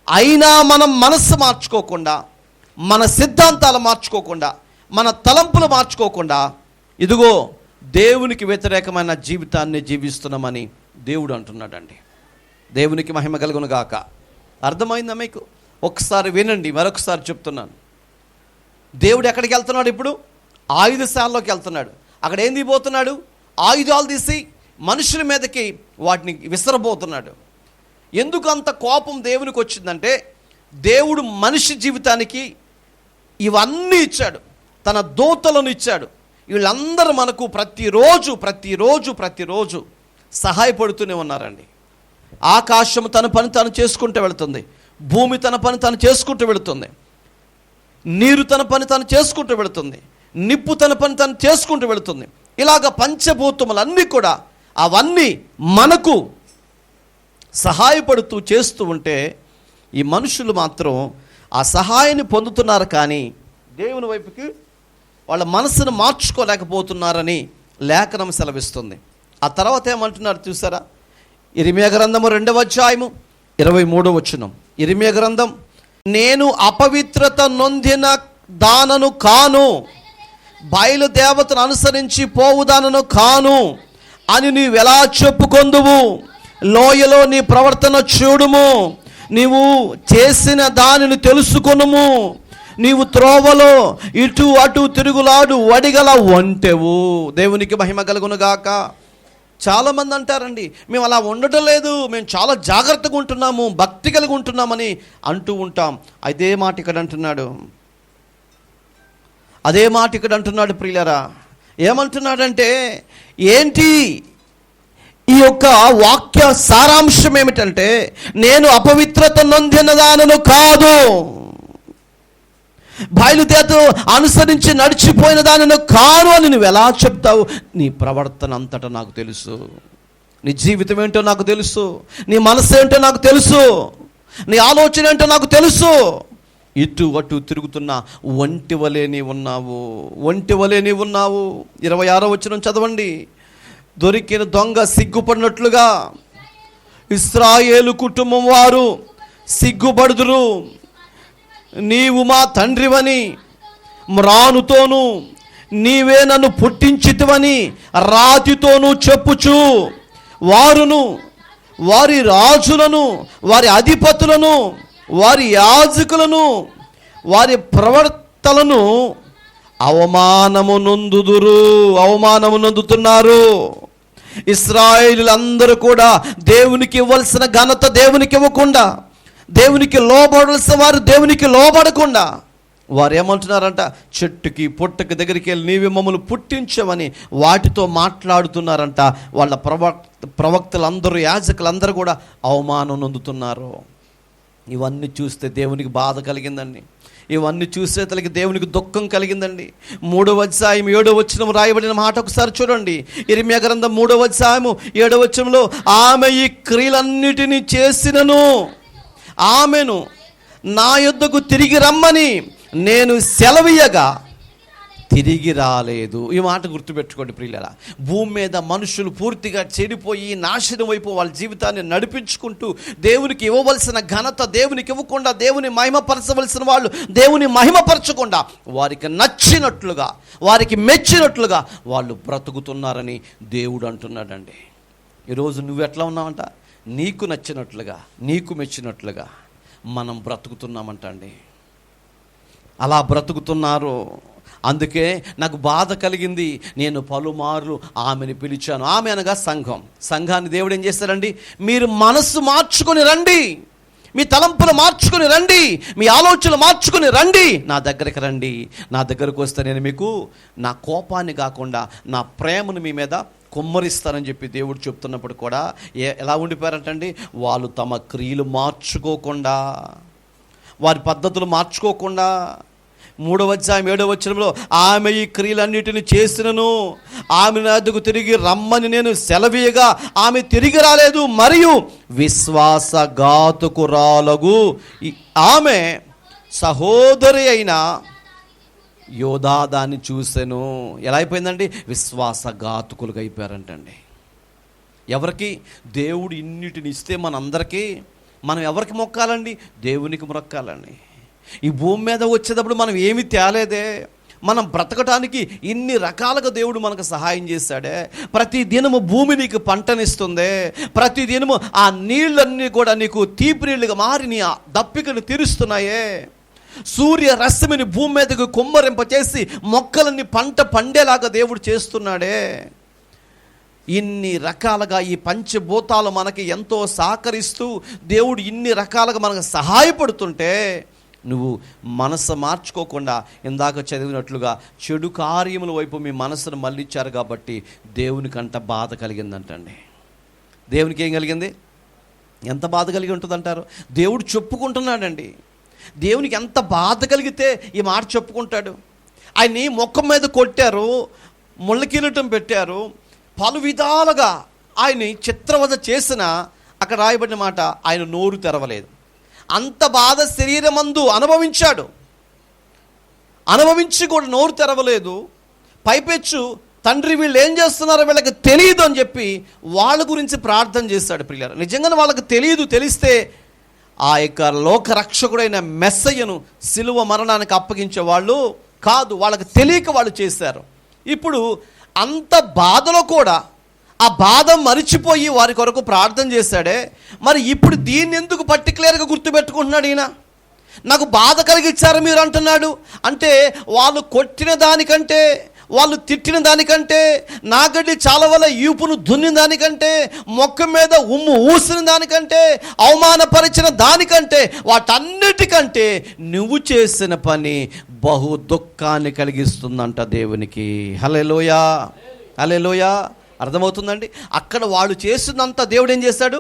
అయినా మనం మనస్సు మార్చుకోకుండా, మన సిద్ధాంతాలు మార్చుకోకుండా, మన తలంపులు మార్చుకోకుండా, ఇదిగో దేవునికి వ్యతిరేకమైన జీవితాన్ని జీవిస్తున్నామని దేవుడు అంటున్నాడండి. దేవునికి మహిమ కలుగును గాక. అర్థమైందా మీకు? ఒకసారి వినండి, మరొకసారి చెప్తున్నాను. దేవుడు ఎక్కడికి వెళ్తున్నాడు? ఇప్పుడు ఆయుధశాలలోకి వెళ్తున్నాడు. అక్కడ ఏం తీయబోతున్నాడు? ఆయుధాలు తీసి మనుషుల మీదకి వాటిని విసరబోతున్నాడు. ఎందుకు అంత కోపం దేవునికి వచ్చిందంటే, దేవుడు మనిషి జీవితానికి ఇవన్నీ ఇచ్చాడు, తన దూతలను ఇచ్చాడు. వీళ్ళందరూ మనకు ప్రతిరోజు సహాయపడుతూనే ఉన్నారండి. ఆకాశము తన పని తాను చేసుకుంటూ వెళుతుంది, భూమి తన పని తాను చేసుకుంటూ వెళుతుంది, నీరు తన పని తాను చేసుకుంటూ వెళుతుంది, నిప్పు తన పని తాను చేసుకుంటూ వెళుతుంది. ఇలాగ పంచభూతములన్నీ కూడా అవన్నీ మనకు సహాయపడుతూ చేస్తూ ఉంటే, ఈ మనుషులు మాత్రం ఆ సహాయాన్ని పొందుతున్నారు, కానీ దేవుని వైపుకి వాళ్ళ మనసును మార్చుకోలేకపోతున్నారని లేఖనం సెలవిస్తుంది. ఆ తర్వాత ఏమంటున్నారు చూసారా? ఇర్మీయా గ్రంథము 2వ అధ్యాయము 23వ వచనం. ఇర్మీయా గ్రంథం, నేను అపవిత్రత నొందిన దానను కాను, బయలుదేవతను అనుసరించి పోవుదానను కాను అని నీవెలా చెప్పుకొందువు? లోయలో నీ ప్రవర్తన చూడుము, నీవు చేసిన దానిని తెలుసుకొనుము. నీవు త్రోవలో ఇటు అటు తిరుగులాడు వడిగల వంటెవు. దేవునికి మహిమ కలుగును గాక. చాలామంది అంటారండి, మేము అలా ఉండటం లేదు, మేము చాలా జాగ్రత్తగా ఉంటున్నాము, భక్తి కలిగి ఉంటున్నామని అంటూ ఉంటాం. అదే మాట ఇక్కడ అంటున్నాడు ప్రియులారా. ఏమంటున్నాడంటే, ఏంటి ఈ యొక్క వాక్య సారాంశం ఏమిటంటే, నేను అపవిత్రత నొందిన దానను కాదు, బయలుదేత అనుసరించి నడిచిపోయిన దానిని కాను అని నువ్వు ఎలా చెప్తావు? నీ ప్రవర్తన అంతటా నాకు తెలుసు, నీ జీవితం ఏంటో నాకు తెలుసు, నీ మనసు ఏంటో నాకు తెలుసు, నీ ఆలోచన ఏంటో నాకు తెలుసు. ఇటు అటు తిరుగుతున్న ఒంటి వలె నీ ఉన్నావు. 26వ వచనం చదవండి. దొరికిన దొంగ సిగ్గుపడినట్లుగా ఇశ్రాయేలు కుటుంబం వారు సిగ్గుపడుదురు. నీవు మా తండ్రివని మ్రానుతోనూ నీవే నన్ను పుట్టించితివని రాతితోనూ చెప్పుచు వారును వారి రాజులను, వారి అధిపతులను, వారి యాజకులను, వారి ప్రవర్తలను అవమానము నొందుతున్నారు. ఇశ్రాయేలులందరూ కూడా దేవునికి ఇవ్వాల్సిన ఘనత దేవునికి ఇవ్వకుండా, దేవునికి లోబడాల్సిన వారు దేవునికి లోబడకుండా, వారు ఏమంటున్నారంట? చెట్టుకి పుట్టకి దగ్గరికి వెళ్ళి నీవి మమ్మల్ని పుట్టించమని వాటితో మాట్లాడుతున్నారంట. వాళ్ళ ప్రవక్తలందరూ, యాజకులందరూ కూడా అవమానం నొందుతున్నారు. ఇవన్నీ చూస్తే దేవునికి బాధ కలిగిందండి. ఇవన్నీ చూసే తలకి దేవునికి దుఃఖం కలిగిందండి. 3వ అధ్యాయం 7వ వచనం రాయబడిన మాట ఒకసారి చూడండి. ఇర్మీయా గ్రంథం 3వ అధ్యాయము 7వ వచనంలో, ఆమె ఈ క్రియలన్నిటినీ చేసినను ఆమెను నా యొద్దకు తిరిగి రమ్మని నేను సెలవీయగా తిరిగి రాలేదు. ఈ మాట గుర్తుపెట్టుకోండి ప్రియులారా. భూమి మీద మనుషులు పూర్తిగా చెడిపోయి నాశనం వైపు వాళ్ళ జీవితాన్ని నడిపించుకుంటూ దేవునికి ఇవ్వవలసిన ఘనత దేవునికి ఇవ్వకుండా, దేవుని మహిమపరచవలసిన వాళ్ళు దేవుని మహిమపరచకుండా, వారికి నచ్చినట్లుగా, వారికి మెచ్చినట్లుగా వాళ్ళు బ్రతుకుతున్నారని దేవుడు అంటున్నాడండి. ఈరోజు నువ్వు ఎట్లా ఉన్నావంట? నీకు నచ్చినట్లుగా, నీకు మెచ్చినట్లుగా మనం బ్రతుకుతున్నామంట అండి. అలా బ్రతుకుతున్నారు. అందుకే నాకు బాధ కలిగింది. నేను పలుమార్లు ఆమెను పిలిచాను. ఆమె అనగా సంఘం. సంఘాన్ని దేవుడు ఏం చేస్తారండి? మీరు మనస్సు మార్చుకొని రండి, మీ తలంపులు మార్చుకొని రండి, మీ ఆలోచనలు మార్చుకొని రండి, నా దగ్గరికి రండి. నా దగ్గరకు వస్తే నేను మీకు నా కోపాన్ని కాకుండా నా ప్రేమను మీ మీద కుమ్మరిస్తానని చెప్పి దేవుడు చెప్తున్నప్పుడు కూడా ఎలా ఉండిపోయారంటండి? వాళ్ళు తమ క్రియలు మార్చుకోకుండా, వారి పద్ధతులు మార్చుకోకుండా, 3వ అధ్యాయం 7వ వచనంలో, ఆమె ఈ క్రియలన్నిటిని చేసినను ఆమె నాదుకు తిరిగి రమ్మని నేను సెలవీయగా ఆమె తిరిగి రాలేదు. మరియు విశ్వాసఘాతుకురాలగు ఆమె సహోదరి అయిన యోధా దాన్ని చూసెను. ఎలా అయిపోయిందండి? విశ్వాసఘాతుకులుగా అయిపోయారంటండి. ఎవరికి? దేవుడు ఇన్నిటిని ఇస్తే మనందరికీ మనం ఎవరికి మొక్కాలండి? దేవునికి మొక్కాలండి. ఈ భూమి మీద వచ్చేటప్పుడు మనం ఏమి తేలేదే, మనం బ్రతకటానికి ఇన్ని రకాలుగా దేవుడు మనకు సహాయం చేశాడే. ప్రతి దినము భూమి నీకు పంటనిస్తుంది. ప్రతి దినము ఆ నీళ్ళన్నీ కూడా నీకు తీపి నీళ్ళుగా మారి నీ దప్పికను తీరుస్తున్నాయే. సూర్య రశ్మిని భూమి మీదకు కుమ్మరింపచేసి మొక్కలన్నీ పంట పండేలాగా దేవుడు చేస్తున్నాడే. ఇన్ని రకాలుగా ఈ పంచభూతాలు మనకి ఎంతో సహకరిస్తూ దేవుడు ఇన్ని రకాలుగా మనకు సహాయపడుతుంటే నువ్వు మనసు మార్చుకోకుండా ఇందాక చదివినట్లుగా చెడు కార్యముల వైపు మీ మనసును మళ్ళించారు కాబట్టి దేవునికంట బాధ కలిగిందంటండి. దేవునికి ఏం కలిగింది? ఎంత బాధ కలిగి ఉంటుందంటారు? దేవుడు చెప్పుకుంటున్నాడండి. దేవునికి ఎంత బాధ కలిగితే ఈ మాట చెప్పుకుంటాడు. ఆయన్ని ముఖం మీద కొట్టారు, ముళ్ళ కిరీటం పెట్టారు, పలు విధాలుగా ఆయన్ని చిత్రవద చేసిన, అక్కడ రాయబడిన మాట ఆయన నోరు తెరవలేదు. అంత బాధ శరీరమందు అనుభవించి కూడా నోరు తెరవలేదు. పైపెచ్చు తండ్రి వీళ్ళు ఏం చేస్తున్నారో వీళ్ళకి తెలియదు అని చెప్పి వాళ్ళ గురించి ప్రార్థన చేశాడు. ప్రియులారా, నిజంగానే వాళ్ళకి తెలియదు. తెలిస్తే ఆ యొక్క లోకరక్షకుడైన మెస్సయ్యను సిలువ మరణానికి అప్పగించే వాళ్ళు కాదు. వాళ్ళకి తెలియక వాళ్ళు చేశారు. ఇప్పుడు అంత బాధలో కూడా ఆ బాధ మరిచిపోయి వారి కొరకు ప్రార్థన చేశాడే. మరి ఇప్పుడు దీన్ని ఎందుకు పర్టికులర్గా గుర్తుపెట్టుకుంటున్నాడు ఈయన? నాకు బాధ కలిగించారు మీరు అంటున్నాడు అంటే, వాళ్ళు కొట్టిన దానికంటే, వాళ్ళు తిట్టిన దానికంటే, నాగడ్డి చాలా వల్ల ఈపును దున్నిన దానికంటే, మొక్క మీద ఉమ్ము ఊసిన దానికంటే, అవమానపరిచిన దానికంటే, వాటన్నిటికంటే నువ్వు చేసిన పని బహు దుఃఖాన్ని కలిగిస్తుందంట దేవునికి. హల్లెలూయా, హల్లెలూయా. అర్థమవుతుందండి? అక్కడ వాళ్ళు చేసినంత దేవుడు ఏం చేశాడు?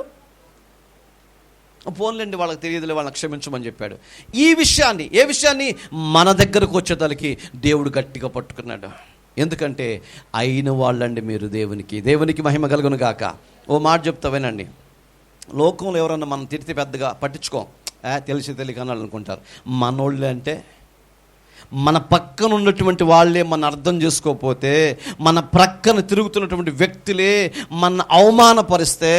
పోన్లేండి, వాళ్ళకి తెలియదులే, వాళ్ళని క్షమించమని చెప్పాడు. ఏ విషయాన్ని మన దగ్గరకు వచ్చేతలకి దేవుడు గట్టిగా పట్టుకున్నాడు. ఎందుకంటే అయిన వాళ్ళండి మీరు దేవునికి మహిమ కలుగును గాక. ఓ మాట చెప్తా వినండి. లోకంలో ఎవరన్నా మనం తిరిగి పెద్దగా పట్టించుకోం, తెలిసి తెలియకనాలి అనుకుంటారు. మనోళ్ళే అంటే మన పక్కన ఉన్నటువంటి వాళ్ళే మన అర్థం చేసుకోకపోతే, మన ప్రక్కన తిరుగుతున్నటువంటి వ్యక్తులే మన అవమానపరిస్తే,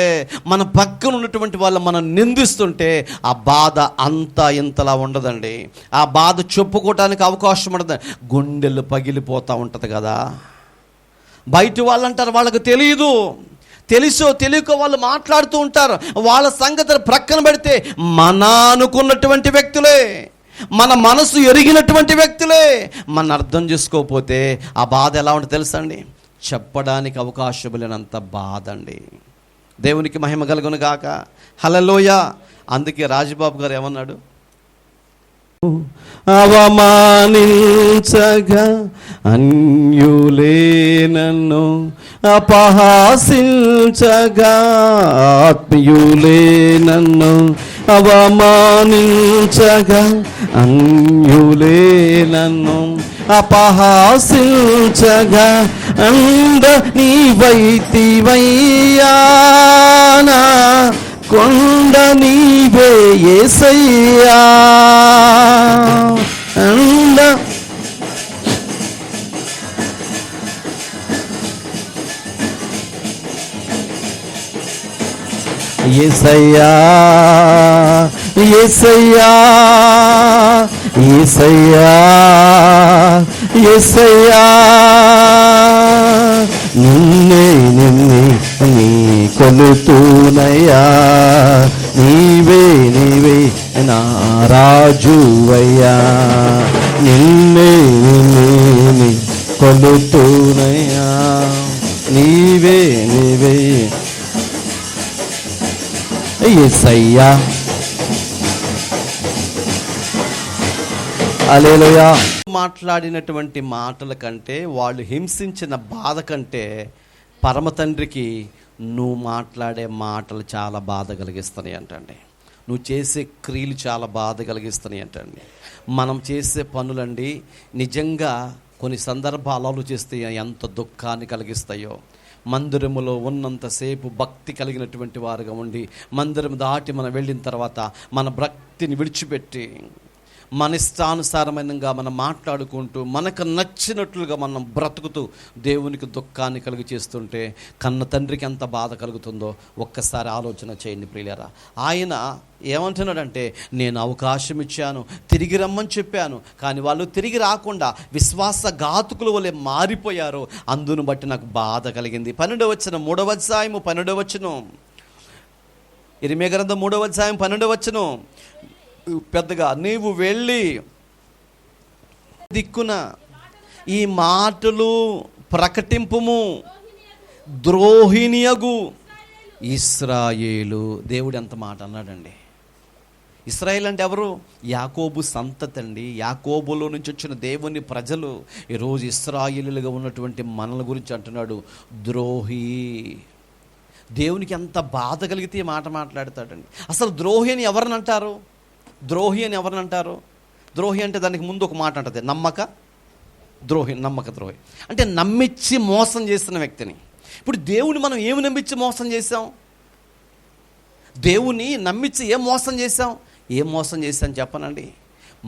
మన పక్కన ఉన్నటువంటి వాళ్ళు మనం నిందిస్తుంటే ఆ బాధ అంతా ఇంతలా ఉండదండి. ఆ బాధ చెప్పుకోవటానికి అవకాశం ఉండదు. గుండెలు పగిలిపోతూ ఉంటుంది కదా. బయట వాళ్ళు అంటారు వాళ్ళకి తెలియదు, తెలుసో తెలియకో వాళ్ళు మాట్లాడుతూ ఉంటారు. వాళ్ళ సంగతి ప్రక్కన పెడితే మన అనుకున్నటువంటి వ్యక్తులే, మన మనసు ఎరిగినటువంటి వ్యక్తులే మన అర్థం చేసుకోకపోతే ఆ బాధ ఎలా ఉంటుంది తెలుసా అండి? చెప్పడానికి అవకాశం లేనంత బాధ అండి. దేవునికి మహిమ కలుగును గాక. హల్లెలూయా. అందుకే రాజబాబు గారు ఏమన్నాడు? అవమానించగా అన్యులే నన్ను అపహాసించగా ఆత్మీయులే నన్ను అవమానించగా అన్యులే నన్ను అపహాసించగా అంద నీ వైతివయ్యానా కొండ నీవే యేసయ్యా అంద యేసయ్యా యేసయ్యా యేసయ్యా యేసయ్యా నిన్నే నీ కొలుతూనయ్యా నీవే నా రాజువయ్యా నిన్నే కొలుతూనయ్యా నీవే యేసయ్యా. హల్లెలూయా. మాట్లాడినటువంటి మాటల కంటే, వాళ్ళు హింసించిన బాధ కంటే పరమ తండ్రికి నువ్వు మాట్లాడే మాటలు చాలా బాధ కలిగిస్తున్నాయి అంటండి. నువ్వు చేసే క్రియలు చాలా బాధ కలిగిస్తున్నాయి అంటండి. మనం చేసే పనులండి నిజంగా కొన్ని సందర్భాలు ఆలోచిస్తే ఎంత దుఃఖాన్ని కలిగిస్తాయో. మందిరములో ఉన్నంతసేపు భక్తి కలిగినటువంటి వారుగా ఉండి మందిరం దాటి మనం వెళ్ళిన తర్వాత మన భక్తిని విడిచిపెట్టి మన ఇష్టానుసారమైనగా మనం మాట్లాడుకుంటూ మనకు నచ్చినట్లుగా మనం బ్రతుకుతూ దేవునికి దుఃఖాన్ని కలుగు చేస్తుంటే కన్న తండ్రికి ఎంత బాధ కలుగుతుందో ఒక్కసారి ఆలోచన చేయండి ప్రియులారా. ఆయన ఏమంటున్నాడంటే, నేను అవకాశం ఇచ్చాను, తిరిగి రమ్మని చెప్పాను, కానీ వాళ్ళు తిరిగి రాకుండా విశ్వాసఘాతుకుల వలె మారిపోయారు. అందును బట్టి నాకు బాధ కలిగింది. 12వ వచనం, 3వ అధ్యాయము 12వ వచనం, ఇర్మీయా గ్రంథం 3వ అధ్యాయం 12వ వచనం, పెద్దగా నీవు వెళ్ళి దిక్కున ఈ మాటలు ప్రకటింపుము, ద్రోహిణియగు ఇశ్రాయేలు. దేవుడు ఎంత మాట అన్నాడండి. ఇశ్రాయేల్ అంటే ఎవరు? యాకోబు సంతతి అండి. యాకోబులో నుంచి వచ్చిన దేవుని ప్రజలు. ఈరోజు ఇశ్రాయేలుగా ఉన్నటువంటి మనల గురించి అంటున్నాడు, ద్రోహి. దేవునికి ఎంత బాధ కలిగితే ఈ మాట మాట్లాడతాడండి. అసలు ద్రోహి అని ఎవరిని అంటారు? ద్రోహి అని ఎవరిని అంటారు? ద్రోహి అంటే దానికి ముందు ఒక మాట అంటది, నమ్మక ద్రోహి. నమ్మక ద్రోహి అంటే నమ్మించి మోసం చేస్తున్న వ్యక్తిని. ఇప్పుడు దేవుని మనం ఏమి నమ్మించి మోసం చేసాం? దేవుని నమ్మించి ఏం మోసం చేసాం? ఏం మోసం చేశాం చెప్పనండి.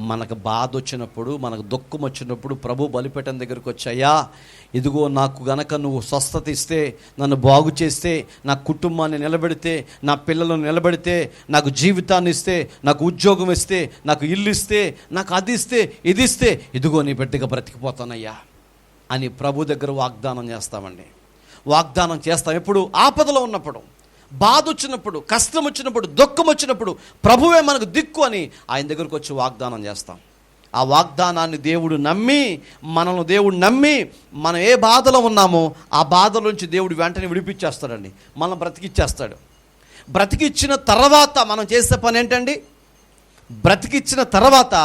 మనకు బాధ వచ్చినప్పుడు, మనకు దుఃఖం వచ్చినప్పుడు ప్రభు బలిపీఠం దగ్గరికి వచ్చాయా, ఇదిగో నాకు గనక నువ్వు స్వస్థత ఇస్తే, నన్ను బాగు చేస్తే, నా కుటుంబాన్ని నిలబెడితే, నా పిల్లలను నిలబెడితే, నాకు జీవితాన్ని ఇస్తే, నాకు ఉద్యోగం ఇస్తే, నాకు ఇల్లు ఇస్తే, నాకు అది ఇస్తే, ఇది ఇస్తే, ఇదిగో నీ బిడ్డగా బ్రతికిపోతానయ్యా అని ప్రభు దగ్గర వాగ్దానం చేస్తామండి. వాగ్దానం చేస్తాం ఎప్పుడు? ఆపదలో ఉన్నప్పుడు, బాధ వచ్చినప్పుడు, కష్టం వచ్చినప్పుడు, దుఃఖం వచ్చినప్పుడు ప్రభువే మనకు దిక్కు అని ఆయన దగ్గరకు వచ్చి వాగ్దానం చేస్తాం. ఆ వాగ్దానాన్ని దేవుడు నమ్మి, మనల్ని దేవుడు నమ్మి, మనం ఏ బాధలో ఉన్నామో ఆ బాధల నుంచి దేవుడు వెంటనే విడిపించేస్తాడండి. మనం బ్రతికిచ్చేస్తాడు. బ్రతికిచ్చిన తర్వాత మనం చేసే పని ఏంటండి? బ్రతికిచ్చిన తర్వాత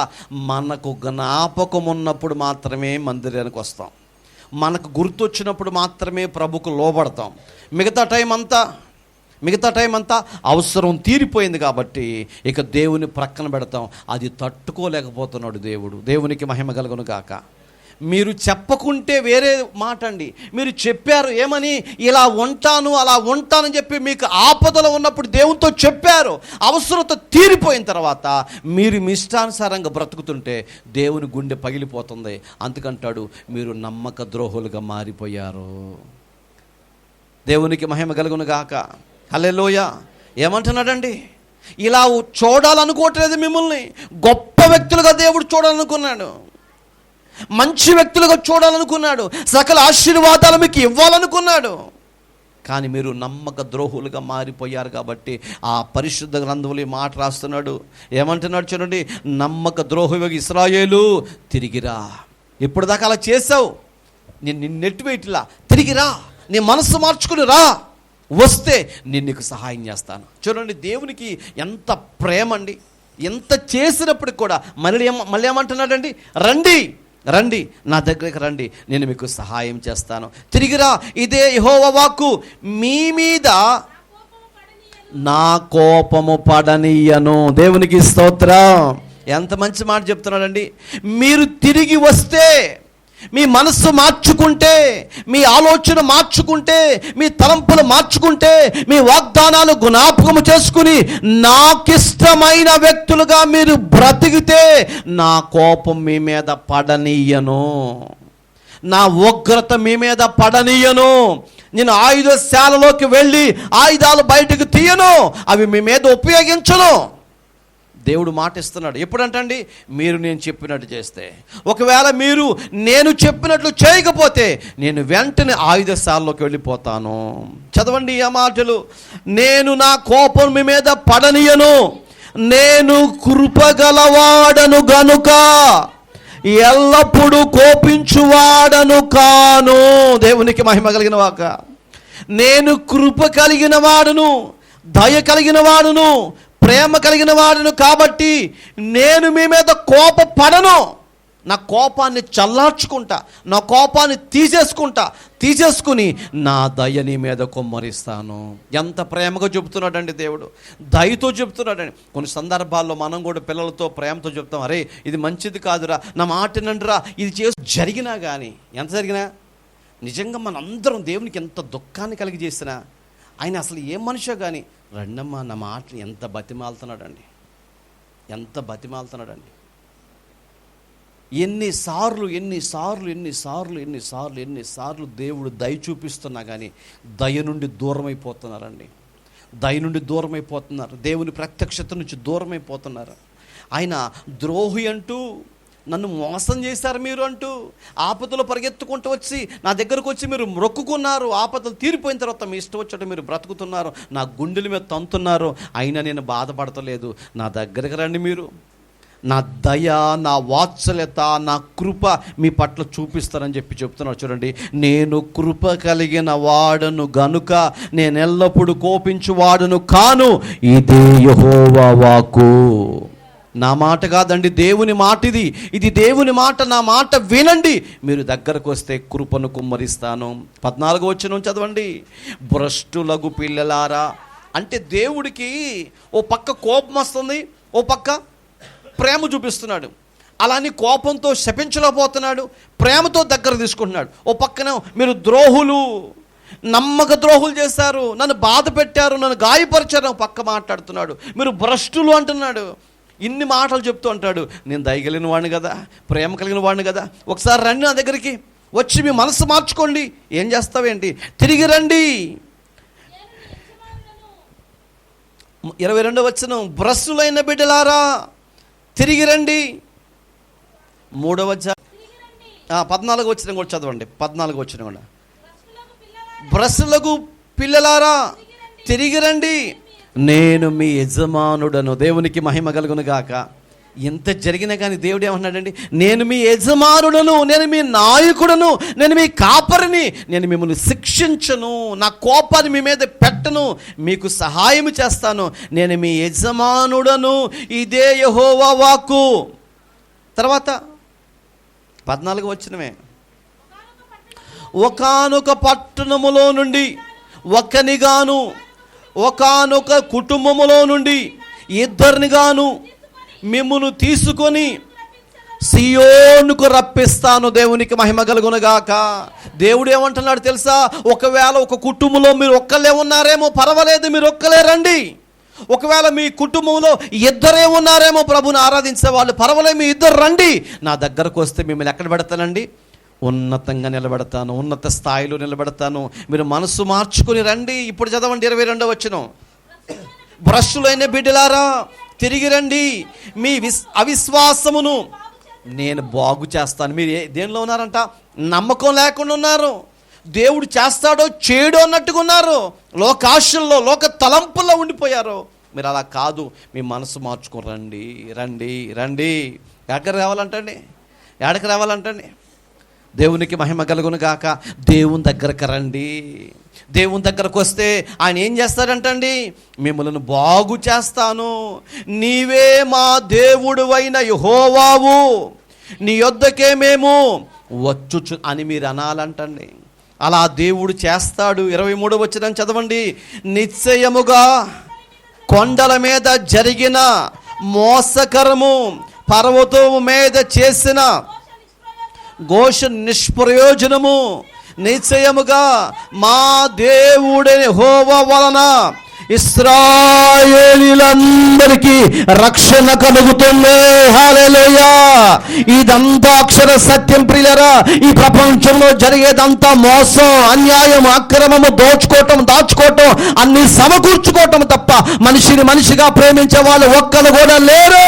మనకు జ్ఞాపకం ఉన్నప్పుడు మాత్రమే మందిరానికి వస్తాం. మనకు గుర్తొచ్చినప్పుడు మాత్రమే ప్రభుకు లోబడతాం. మిగతా టైం అంతా అవసరం తీరిపోయింది కాబట్టి ఇక దేవుని ప్రక్కన పెడతాం. అది తట్టుకోలేకపోతున్నాడు దేవుడు. దేవునికి మహిమ కలుగును గాక. మీరు చెప్పకుంటే వేరే మాట అండి. మీరు చెప్పారు ఏమని, ఇలా ఉంటాను అలా ఉంటానని చెప్పి మీకు ఆపదలో ఉన్నప్పుడు దేవునితో చెప్పారు. అవసరత తీరిపోయిన తర్వాత మీరు మీ ఇష్టానుసారంగా బ్రతుకుతుంటే దేవుని గుండె పగిలిపోతుంది. అందుకంటాడు, మీరు నమ్మక ద్రోహులుగా మారిపోయారు. దేవునికి మహిమ కలుగును గాక. హల్లెలూయా. ఏమంటున్నాడండి? ఇలా చూడాలనుకోవట్లేదు మిమ్మల్ని. గొప్ప వ్యక్తులుగా దేవుడు చూడాలనుకున్నాడు, మంచి వ్యక్తులుగా చూడాలనుకున్నాడు, సకల ఆశీర్వాదాలు మీకు ఇవ్వాలనుకున్నాడు. కానీ మీరు నమ్మక ద్రోహులుగా మారిపోయారు కాబట్టి ఆ పరిశుద్ధ గ్రంథంలో ఈ మాట రాస్తున్నాడు. ఏమంటున్నాడు చూడండి, నమ్మక ద్రోహువి ఇశ్రాయేలు తిరిగిరా. ఇప్పుడు దాకా అలా చేసావు, నేను నెట్టివేట్లా, తిరిగిరా, నీ మనస్సు మార్చుకుని రా, వస్తే నేను నీకు సహాయం చేస్తాను. చూడండి దేవునికి ఎంత ప్రేమ అండి. ఎంత చేసినప్పటికి కూడా మళ్ళీ ఏమంటున్నాడండి, రండి నా దగ్గరికి రండి, నేను మీకు సహాయం చేస్తాను, తిరిగిరా. ఇదే యెహోవా వాక్కు, మీ మీద నా కోపము పడనీయను. దేవునికి స్తోత్రం. ఎంత మంచి మాట చెప్తున్నాడండి. మీరు తిరిగి వస్తే, మీ మనస్సు మార్చుకుంటే, మీ ఆలోచన మార్చుకుంటే, మీ తలంపులు మార్చుకుంటే, మీ వాగ్దానాలు జ్ఞాపకం చేసుకుని నాకిష్టమైన వ్యక్తులుగా మీరు బ్రతికితే నా కోపం మీ మీద పడనీయను, నా ఉగ్రత మీ మీద పడనీయను. నేను ఆయుధశాలలోకి వెళ్ళి ఆయుధాలు బయటకు తీయను, అవి మీ మీద ఉపయోగించను. దేవుడు మాట ఇస్తున్నాడు. ఎప్పుడంటండి? మీరు నేను చెప్పినట్టు చేస్తే. ఒకవేళ మీరు నేను చెప్పినట్లు చేయకపోతే నేను వెంటనే ఆయుధశాలలోకి వెళ్ళిపోతాను. చదవండి ఆ మాటలు. నేను నా కోపం మీ మీద పడనీయను, నేను కృపగలవాడను గనుక ఎల్లప్పుడూ కోపించువాడను కాను. దేవునికి మహిమ కలిగిన వాక. నేను కృప కలిగిన వాడును, దయ కలిగిన వాడును, ప్రేమ కలిగిన వాడును కాబట్టి నేను మీ మీద కోపపడను. నా కోపాన్ని చల్లార్చుకుంటా, నా కోపాన్ని తీసేసుకుని నా దయ నీ మీద కొమ్మరిస్తాను. ఎంత ప్రేమగా చెబుతున్నాడండి దేవుడు, దయతో చెబుతున్నాడండి. కొన్ని సందర్భాల్లో మనం కూడా పిల్లలతో ప్రేమతో చెప్తాం, అరే ఇది మంచిది కాదురా, నా మాట వినండిరా, ఇది చేసి జరిగినా కానీ, ఎంత జరిగినా నిజంగా మనందరం దేవునికి ఎంత దుఃఖాన్ని కలిగి చేసినా ఆయన అసలు ఏం మనిషో కానీ, రండమ్మా నా మాటలు ఎంత బతిమాలుతున్నాడండి. ఎన్నిసార్లు దేవుడు దయ చూపిస్తున్నా కానీ దయ నుండి దూరమైపోతున్నారండి. దయ నుండి దూరమైపోతున్నారు, దేవుని ప్రత్యక్షత నుంచి దూరమైపోతున్నారు. ఆయన ద్రోహి అంటూ, నన్ను మోసం చేశారు మీరు అంటూ, ఆపదలు పరిగెత్తుకుంటూ వచ్చి నా దగ్గరకు వచ్చి మీరు మొక్కుకున్నారు, ఆపదలు తీరిపోయిన తర్వాత మీ ఇష్టం వచ్చేట మీరు బ్రతుకుతున్నారు, నా గుండెల మీద తంతున్నారు, అయినా నేను బాధపడతలేదు. నా దగ్గరికి రండి, మీరు నా దయ, నా వాత్సల్యత, నా కృప మీ పట్ల చూపిస్తారని చెప్తున్నారు. చూడండి, నేను కృప కలిగిన వాడను గనుక నేను ఎల్లప్పుడూ కోపించువాడను కాను, ఇదే యెహోవా వాక్కు. నా మాట కాదండి, దేవుని మాట ఇది దేవుని మాట. నా మాట వినండి, మీరు దగ్గరకు వస్తే కృపను కుమ్మరిస్తాను. 14వ వచనం చదవండి. భ్రష్టులగు పిల్లలారా, అంటే దేవుడికి ఓ పక్క కోపం వస్తుంది, ఓ పక్క ప్రేమ చూపిస్తున్నాడు. అలాని కోపంతో శపించలేకపోతున్నాడు, ప్రేమతో దగ్గర తీసుకుంటున్నాడు. ఓ పక్కన మీరు ద్రోహులు, నమ్మక ద్రోహులు చేశారు, నన్ను బాధ పెట్టారు, నన్ను గాయపరిచారు, పక్క మాట్లాడుతున్నాడు. మీరు భ్రష్టులు అంటున్నాడు. ఇన్ని మాటలు చెప్తూ అంటాడు, నేను దయగలిగిన వాడిని కదా, ప్రేమ కలిగిన వాడిని కదా, ఒకసారి రండి నా దగ్గరికి, వచ్చి మీ మనసు మార్చుకోండి. ఏం చేస్తావేంటి? తిరిగి రండి. 22వ వచనం, భ్రష్టులైన బిడ్డలారా తిరిగి రండి. 14వ వచనం కూడా చదవండి. 14వ వచనం కూడా, భ్రష్టులకు పిల్లలారా తిరిగి రండి, నేను మీ యజమానుడను. దేవునికి మహిమ కలుగును గాక. ఎంత జరిగినా కానీ దేవుడు ఏమన్నాడండి? నేను మీ యజమానుడను, నేను మీ నాయకుడను, నేను మీ కాపరిని, నేను మిమ్మల్ని శిక్షించను, నా కోపాన్ని మీ మీద పెట్టను, మీకు సహాయం చేస్తాను, నేను మీ యజమానుడను, ఇదే యెహోవా వాక్కు. తర్వాత 14వ వచనమే, ఒకానొక పట్టణములో నుండి ఒకనిగాను, ఒకానొక కుటుంబములో నుండి ఇద్దరినిగాను మిమ్మును తీసుకొని సియోనుకు రప్పిస్తాను. దేవునికి మహిమ కలుగునుగాక. దేవుడు ఏమంటున్నాడు తెలుసా? ఒకవేళ ఒక కుటుంబంలో మీరు ఒక్కళ్ళే ఉన్నారేమో పర్వాలేదు, మీరు ఒక్కలే రండి. ఒకవేళ మీ కుటుంబంలో ఇద్దరే ఉన్నారేమో ప్రభుని ఆరాధించే వాళ్ళు, పర్వాలేదు, మీ ఇద్దరు రండి. నా దగ్గరకు వస్తే మిమ్మల్ని ఎక్కడ పెడతానండి? ఉన్నతంగా నిలబెడతాను, ఉన్నత స్థాయిలో నిలబెడతాను. మీరు మనసు మార్చుకుని రండి. ఇప్పుడు చదవండి 22వ వచనం, భ్రష్టులైన బిడ్డలారా తిరిగి రండి, మీ అవిశ్వాసమును నేను బాగు చేస్తాను. మీరు దేనిలో ఉన్నారంట? నమ్మకం లేకుండా ఉన్నారు. దేవుడు చేస్తాడో చేయడో అన్నట్టుగా ఉన్నారు. లోకాశల్లో, లోక తలంపుల్లో ఉండిపోయారు. మీరు అలా కాదు, మీ మనసు మార్చుకుని రండి, రండి, రండి. ఎక్కడికి రావాలంటండి? దేవునికి మహిమ కలుగును గాక. దేవుని దగ్గరకు రండి. దేవుని దగ్గరకు వస్తే ఆయన ఏం చేస్తాడంటండి? మిమ్మల్ని బాగు చేస్తాను. నీవే మా దేవుడు అయిన యెహోవావు, నీ యొద్దకే మేము వచ్చుచు అని మీరు అనాలంటండి. అలా దేవుడు చేస్తాడు. 23వ వచనం చదవండి. నిశ్చయముగా కొండల మీద జరిగిన మోసకరము, పర్వతము మీద చేసిన ఘోష నిష్ప్రయోజనము, నిశ్చయముగా మా దేవుడైన యెహోవా వలన ఇశ్రాయేలీయులందరికీ రక్షణ కలుగుతుంది. హల్లెలూయా. ఇదంతా అక్షర సత్యం ప్రియులారా. ఈ ప్రపంచంలో జరిగేదంతా మోసం, అన్యాయం, అక్రమము, దాచుకోవటం, అన్ని సమకూర్చుకోవటం తప్ప మనిషిని మనిషిగా ప్రేమించే వాళ్ళు ఒక్కరు కూడా లేరు.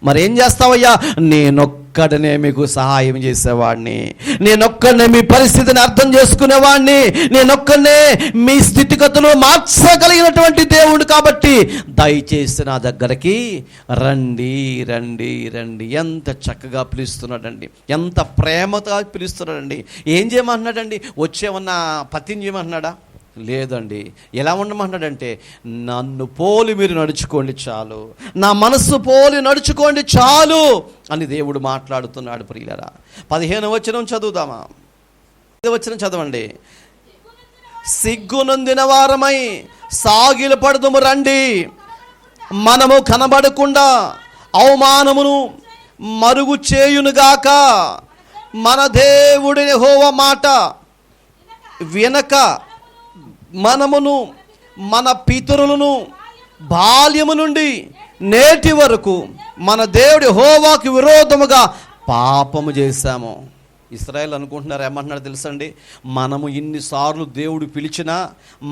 మరేం చేస్తావయ్యా? నేనొక్కడనే మీకు సహాయం చేసేవాడిని, నేనొక్కడనే మీ పరిస్థితిని అర్థం చేసుకునేవాడిని, నేనొక్కడనే మీ స్థితిగతులు మార్చగలిగినటువంటి దేవుడు. కాబట్టి దయచేసి నా దగ్గరికి రండి, రండి, రండి. ఎంత చక్కగా పిలుస్తున్నాడండి, ఎంత ప్రేమతో పిలుస్తున్నాడండి. ఏం చేయమంటున్నాడండి? వచ్చేమన్నా పతిని చేయమంటున్నాడా? లేదండి. ఎలా ఉండమంటున్నాడంటే, నన్ను పోలి మీరు నడుచుకోండి చాలు, నా మనస్సు పోలి నడుచుకోండి చాలు అని దేవుడు మాట్లాడుతున్నాడు ప్రియులారా. 15వ వచనం చదువుదామా? 15వ వచనం చదవండి. సిగ్గునొందిన వారమై సాగిలపడదుము రండి, మనము కనబడకుండా అవమానమును మరుగు చేయునుగాక. మన దేవుడి యెహోవా మాట వినక మనమును మన పితరులను బాల్యము నుండి నేటి వరకు మన దేవుడి యెహోవాకు విరోధముగా పాపము చేశాము. ఇశ్రాయేలు అనుకుంటున్నారు, ఏమంటున్నారు తెలుసండి, మనము ఇన్నిసార్లు దేవుడు పిలిచినా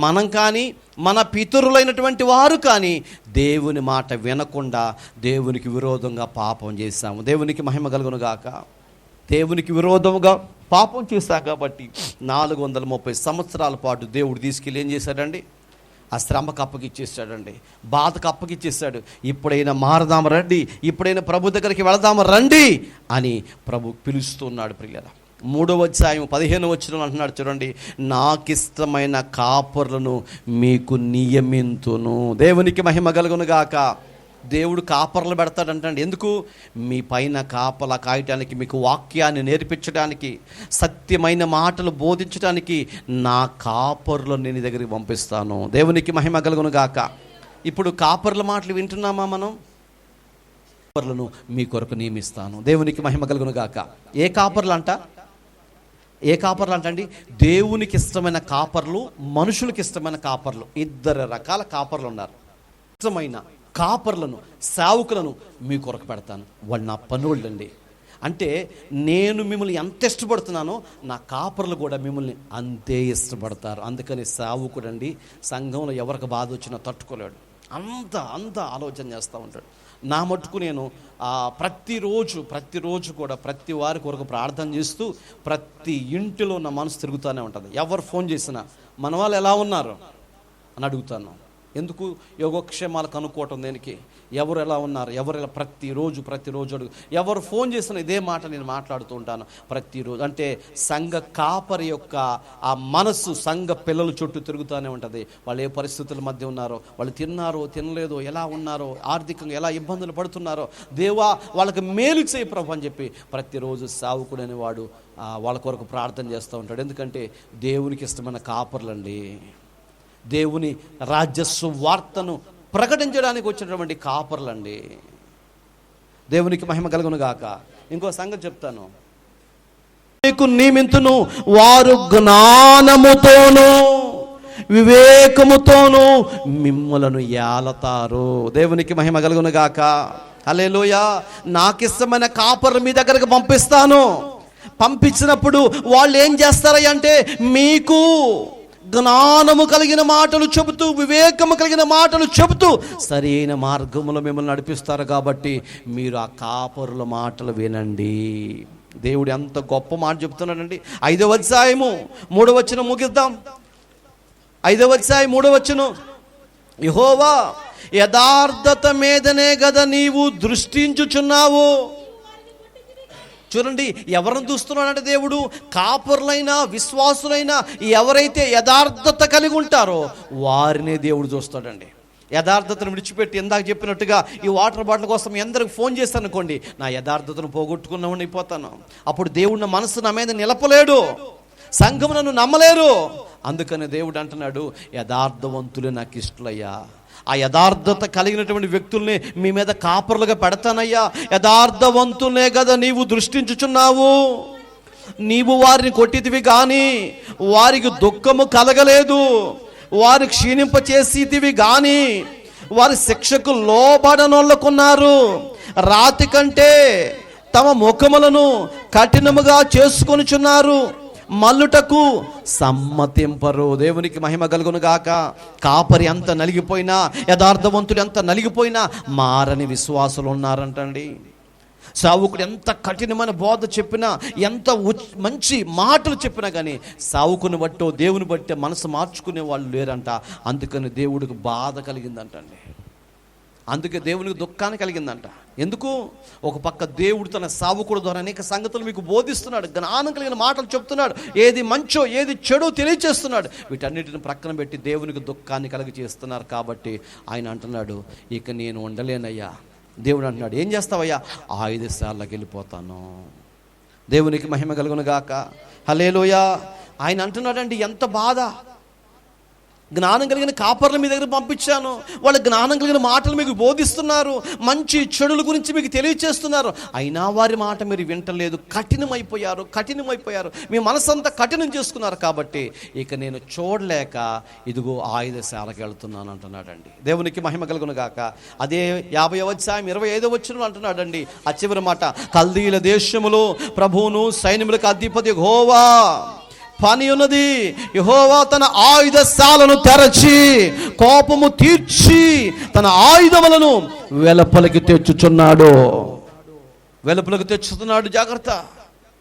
మనం కానీ మన పితరులైనటువంటి వారు కానీ దేవుని మాట వినకుండా దేవునికి విరోధంగా పాపం చేశాము. దేవునికి మహిమ కలుగును గాక. దేవునికి విరోధముగా పాపం చేశా కాబట్టి 430 సంవత్సరాల పాటు దేవుడు తీసుకెళ్ళి ఏం చేశాడండి, ఆ శ్రమకు అప్పగిచ్చేసాడండి, బాధకు అప్పగిచ్చేసాడు. ఇప్పుడైనా మారదాము రండి, ఇప్పుడైనా ప్రభు దగ్గరికి వెళదాము రండి అని ప్రభు పిలుస్తున్నాడు. ప్రియులారా, 3వ అధ్యాయం 15వ వచనం అంటున్నాడు చూడండి, నాకిష్టమైన కాపరులను మీకు నియమింతును. దేవునికి మహిమ కలుగును గాక. దేవుడు కాపర్లు పెడతాడంటండి. ఎందుకు? మీ పైన కాపలా కాయటానికి, మీకు వాక్యాన్ని నేర్పించడానికి, సత్యమైన మాటలు బోధించడానికి నా కాపర్లు నేను దగ్గరికి పంపిస్తాను. దేవునికి మహిమ కలుగును గాక. ఇప్పుడు కాపర్ల మాటలు వింటున్నామా మనం? కాపర్లను మీ కొరకు నియమిస్తాను. దేవునికి మహిమ కలుగును గాక. ఏ కాపర్లు అంటండి? దేవునికి ఇష్టమైన కాపర్లు, మనుషులకు ఇష్టమైన కాపర్లు, 2 రకాల కాపర్లు ఉన్నారు. ఇష్టమైన కాపర్లను, సేవకులను మీ కొరకు పెడతాను. వాళ్ళు నా పనులండి. అంటే నేను మిమ్మల్ని ఎంత ఇష్టపడుతున్నానో నా కాపర్లు కూడా మిమ్మల్ని అంతే ఇష్టపడతారు. అందుకని సేవకుడు అండి సంఘంలో ఎవరికి బాధ వచ్చినా తట్టుకోలేడు, అంత ఆలోచన చేస్తూ ఉంటాడు. నా మట్టుకు నేను ప్రతిరోజు కూడా ప్రతి వారి కొరకు ప్రార్థన చేస్తూ ప్రతి ఇంటిలో నా మనసు తిరుగుతూనే ఉంటుంది. ఎవరు ఫోన్ చేసినా మన వాళ్ళు ఎలా ఉన్నారు అని అడుగుతాను. ఎందుకు? యోగక్షేమాలు కనుక్కోవటం దేనికి? ఎవరు ఎలా ఉన్నారు, ఎవరు ఎలా, ప్రతిరోజు అడుగు. ఎవరు ఫోన్ చేసినా ఇదే మాట నేను మాట్లాడుతూ ఉంటాను ప్రతిరోజు. అంటే సంఘ కాపరి యొక్క ఆ మనస్సు సంఘ పిల్లల చుట్టూ తిరుగుతూనే ఉంటుంది. వాళ్ళు ఏ పరిస్థితుల మధ్య ఉన్నారో, వాళ్ళు తిన్నారో తినలేదో, ఎలా ఉన్నారో, ఆర్థికంగా ఎలా ఇబ్బందులు పడుతున్నారో, దేవా వాళ్ళకి మేలు చేయి ప్రభు అని చెప్పి ప్రతిరోజు సేవకుడు అనేవాడు వాళ్ళ కొరకు ప్రార్థన చేస్తూ ఉంటాడు. ఎందుకంటే దేవునికి ఇష్టమైన కాపర్లండి, దేవుని రాజ్య సువార్తను ప్రకటించడానికి వచ్చినటువంటి కాపర్లండి. దేవునికి మహిమ కలుగును గాక. ఇంకో సంగతి చెప్తాను, మీకు నియమింతును, వారు జ్ఞానముతోనూ వివేకముతోనూ మిమ్మలను ఏలతారు. దేవునికి మహిమ కలుగును గాక. హల్లెలూయా. నాకిష్టమైన కాపర్లు మీ దగ్గరకు పంపిస్తాను. పంపించినప్పుడు వాళ్ళు ఏం చేస్తారంటే మీకు జ్ఞానము కలిగిన మాటలు చెబుతూ, వివేకము కలిగిన మాటలు చెబుతూ సరైన మార్గంలో మిమ్మల్ని నడిపిస్తారు. కాబట్టి మీరు ఆ కాపరుల మాటలు వినండి. దేవుడు ఎంత గొప్ప మాట చెప్తున్నాడండి. 5వ అధ్యాయము 3వ వచనం ముగిద్దాం. 5వ అధ్యాయం 3వ వచనం, యెహోవా యథార్థత మీదనే గదా నీవు దృష్టించుచున్నావు. చూడండి, ఎవరిని చూస్తున్నాడంటే దేవుడు కాపరులైనా విశ్వాసులైనా ఎవరైతే యథార్థత కలిగి ఉంటారో వారినే దేవుడు చూస్తాడండి. యథార్థతను విడిచిపెట్టి ఇందాక చెప్పినట్టుగా ఈ వాటర్ బాటిల్ కోసం ఎందరికి ఫోన్ చేస్తాను అనుకోండి, నా యథార్థతను పోగొట్టుకున్నామని అయిపోతాను. అప్పుడు దేవుడు నా మనసు నా మీద నిలపలేడు, సంఘం నన్ను నమ్మలేరు. అందుకని దేవుడు అంటున్నాడు, యథార్థవంతులే నాకు ఇష్టలయ్యా. ఆ యథార్థత కలిగినటువంటి వ్యక్తుల్ని మీ మీద కాపరులుగా పెడతానయ్యా. యథార్థవంతులే కదా నీవు దృష్టించుచున్నావు. నీవు వారిని కొట్టితివి కానీ వారికి దుఃఖము కలగలేదు, వారు క్షీణింపచేసితివి కానీ వారి శిక్షకు లోబడనొల్లకున్నారు. రాతి కంటే తమ ముఖములను కఠినముగా చేసుకొనుచున్నారు, మల్లుటకు సమ్మతింపరు. దేవునికి మహిమ కలుగును గాక. కాపరి ఎంత నలిగిపోయినా, యథార్థవంతుడు ఎంత నలిగిపోయినా మారని విశ్వాసులు ఉన్నారంటండి. సావుకుడు ఎంత కఠినమైన బోధ చెప్పినా, ఎంత మంచి మాటలు చెప్పినా కానీ సావుకుని బట్టో దేవుని బట్టే మనసు మార్చుకునే వాళ్ళు లేరంట. అందుకని దేవుడికి బాధ కలిగిందంటండి. అందుకే దేవునికి దుఃఖాన్ని కలిగిందంట. ఎందుకు? ఒక పక్క దేవుడు తన సావుకుడు ద్వారా అనేక సంగతులు మీకు బోధిస్తున్నాడు, జ్ఞానం కలిగిన మాటలు చెప్తున్నాడు, ఏది మంచో ఏది చెడో తెలియచేస్తున్నాడు. వీటన్నిటిని ప్రక్కన పెట్టి దేవునికి దుఃఖాన్ని కలిగి చేస్తున్నారు. కాబట్టి ఆయన అంటున్నాడు, ఇక నేను ఉండలేనయ్యా. దేవుడు అంటున్నాడు, ఏం చేస్తావయ్యా? 5 సార్లకు వెళ్ళిపోతాను. దేవునికి మహిమ కలుగును గాక. హల్లెలూయా. ఆయన అంటున్నాడండి, ఎంత బాధ, జ్ఞానం కలిగిన కాపర్లు మీ దగ్గర పంపించాను, వాళ్ళ జ్ఞానం కలిగిన మాటలు మీకు బోధిస్తున్నారు, మంచి చెడుల గురించి మీకు తెలియచేస్తున్నారు, అయినా వారి మాట మీరు వింటలేదు. కఠినమైపోయారు. మీ మనసంతా కఠినం చేసుకున్నారు. కాబట్టి ఇక నేను చూడలేక ఇదిగో ఆయుధశాలకు వెళ్తున్నాను అంటున్నాడండి. దేవునికి మహిమ కలుగును గాక. అదే 50వ అధ్యాయం 25వ వచనం అంటున్నాడండి ఆ చివరి మాట, కల్దీల దేశములో ప్రభువును సైన్యములకు అధిపతి యెహోవా పని ఉన్నది. యెహోవా తన ఆయుధశాలను తెరచి కోపము తీర్చి తన ఆయుధములను వెలుపలికి తెచ్చుచున్నాడు. జాగ్రత్త.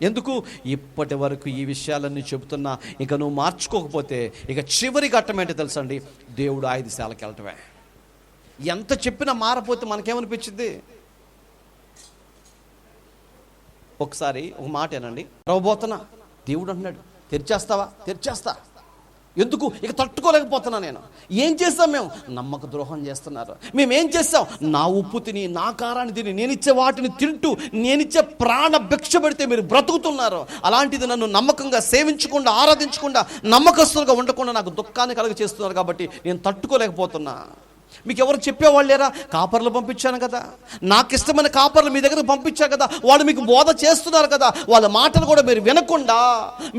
ఎందుకు? ఇప్పటి వరకు ఈ విషయాలన్నీ చెబుతున్నా ఇక నువ్వు మార్చుకోకపోతే ఇక చివరి ఘట్టం ఏంటో తెలుసండి, దేవుడు ఆయుధశాలకు వెళ్ళటమే. ఎంత చెప్పినా మారపోతే మనకేమనిపించింది? ఒకసారి ఒక మాట ఏనండి, రవబోతున్నా, దేవుడు అంటున్నాడు తెరిచేస్తా. ఎందుకు? ఇక తట్టుకోలేకపోతున్నా నేను. ఏం చేస్తాం మేము? నమ్మక ద్రోహం చేస్తున్నారు. మేమేం చేస్తాం? నా ఉప్పు తిని, నా కారాన్ని తిని, నేనిచ్చే వాటిని తింటూ, నేనిచ్చే ప్రాణ భిక్ష పెడితే మీరు బ్రతుకుతున్నారు. అలాంటిది నన్ను నమ్మకంగా సేవించకుండా, ఆరాధించకుండా, నమ్మకస్తులుగా ఉండకుండా నాకు దుఃఖాన్ని కలుగ చేస్తున్నారు. కాబట్టి నేను తట్టుకోలేకపోతున్నా. మీకు ఎవరు చెప్పేవాళ్ళు లేరా? కాపర్లు పంపించాను కదా, నాకు ఇష్టమైన కాపర్లు మీ దగ్గర పంపించాను కదా, వాళ్ళు మీకు బోధ చేస్తున్నారు కదా, వాళ్ళ మాటలు కూడా మీరు వినకుండా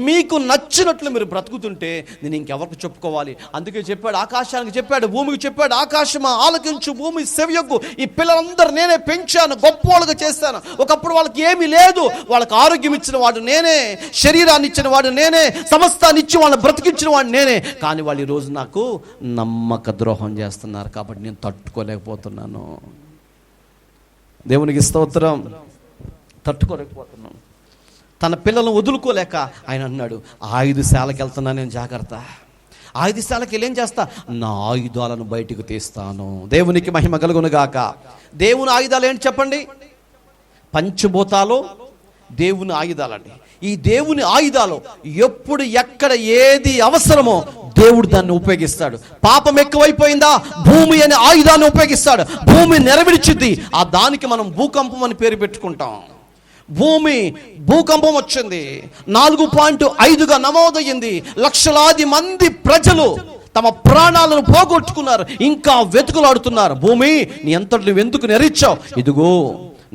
మీకు నచ్చినట్లు మీరు బ్రతుకుతుంటే నేను ఇంకెవరికి చెప్పుకోవాలి? అందుకే చెప్పాడు, ఆకాశానికి చెప్పాడు, భూమికి చెప్పాడు, ఆకాశమా ఆలకించు, భూమి సెవియొగ్గు, ఈ పిల్లలందరూ నేనే పెంచాను, గొప్పవాళ్ళుగా చేశాను. ఒకప్పుడు వాళ్ళకి ఏమీ లేదు, వాళ్ళకి ఆరోగ్యం ఇచ్చిన వాడు నేనే, శరీరాన్ని ఇచ్చిన వాడు నేనే, సమస్తాన్ని ఇచ్చి వాళ్ళని బ్రతికించిన వాడు నేనే. కానీ వాళ్ళు ఈరోజు నాకు నమ్మక ద్రోహం చేస్తున్నారు. కాబట్టి నేను తట్టుకోలేకపోతున్నాను. దేవునికి స్తోత్రం. తట్టుకోలేకపోతున్నాను. తన పిల్లలను వదులుకోలేక ఆయన అన్నాడు, ఆయుధశాలకు వెళ్తున్నాను నేను, జాగ్రత్త. ఆయుధశాలకు వెళ్ళి ఏం చేస్తా? నా ఆయుధాలను బయటకు తీస్తాను. దేవునికి మహిమ కలుగును గాక. దేవుని ఆయుధాలు ఏంటి చెప్పండి? పంచభూతాలు దేవుని ఆయుధాలండి. ఈ దేవుని ఆయుధాలు ఎప్పుడు ఎక్కడ ఏది అవసరమో దేవుడు దాన్ని ఉపయోగిస్తాడు. పాపం ఎక్కువైపోయిందా, భూమి అనే ఆయుధాన్ని ఉపయోగిస్తాడు. భూమి నెరవేర్చిద్ది. ఆ దానికి మనం భూకంపం అని పేరు పెట్టుకుంటాం. భూకంపం వచ్చింది, 4.5గా నమోదయ్యింది. లక్షలాది మంది ప్రజలు తమ ప్రాణాలను పోగొట్టుకున్నారు, ఇంకా వెతుకులాడుతున్నారు. భూమి నీ అంతటి నువ్వు ఎందుకు నెరవేర్చావు? ఇదిగో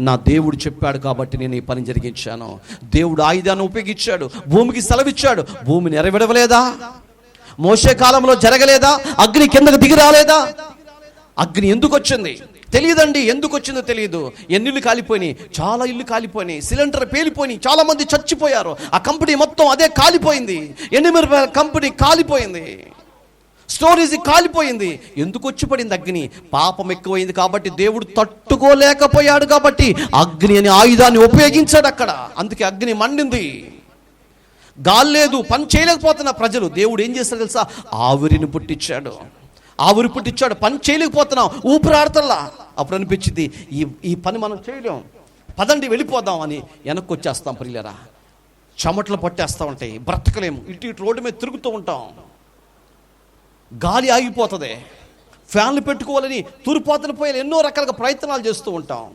నా దేవుడు చెప్పాడు కాబట్టి నేను ఈ పని జరిగించాను. దేవుడు ఆయుధాన్ని ఉపయోగించాడు, భూమికి సెలవిచ్చాడు. భూమి నెరవేరవలేదా? మోషే కాలంలో జరగలేదా? అగ్ని కిందకు దిగి రాలేదా? అగ్ని ఎందుకు వచ్చింది తెలియదండి. ఎందుకు వచ్చిందో తెలియదు. ఎన్ని ఇల్లు కాలిపోయినాయి? చాలా ఇల్లు కాలిపోయినాయి. సిలిండర్ పేలిపోయినాయి, చాలా మంది చచ్చిపోయారు. ఆ కంపెనీ మొత్తం అదే కాలిపోయింది. ఎనిమిది కంపెనీ కాలిపోయింది, స్టోరేజ్ కాలిపోయింది. ఎందుకు వచ్చి పడింది అగ్ని? పాపం ఎక్కువైంది కాబట్టి దేవుడు తట్టుకోలేకపోయాడు కాబట్టి అగ్ని అనే ఆయుధాన్ని ఉపయోగించాడు అక్కడ. అందుకే అగ్ని మండింది. గాలి లేదు, పని చేయలేకపోతున్న ప్రజలు. దేవుడు ఏం చేస్తాడు తెలుసా? ఆవిరిని పుట్టించాడు. పని చేయలేకపోతున్నాం, ఊపిరాడతల్లా. అప్పుడు అనిపించింది ఈ పని మనం చేయలేం, పదండి వెళ్ళిపోదాం అని వెనక్కి వచ్చేస్తాం. ప్రియులరా, చెమటలు పట్టేస్తూ ఉంటాయి, బ్రతకలేము. ఇటు రోడ్డు మీద తిరుగుతూ ఉంటాం, గాలి ఆగిపోతుంది, ఫ్యాన్లు పెట్టుకోవాలని తూర్పాతలు పోయాలి, ఎన్నో రకాలుగా ప్రయత్నాలు చేస్తూ ఉంటాం.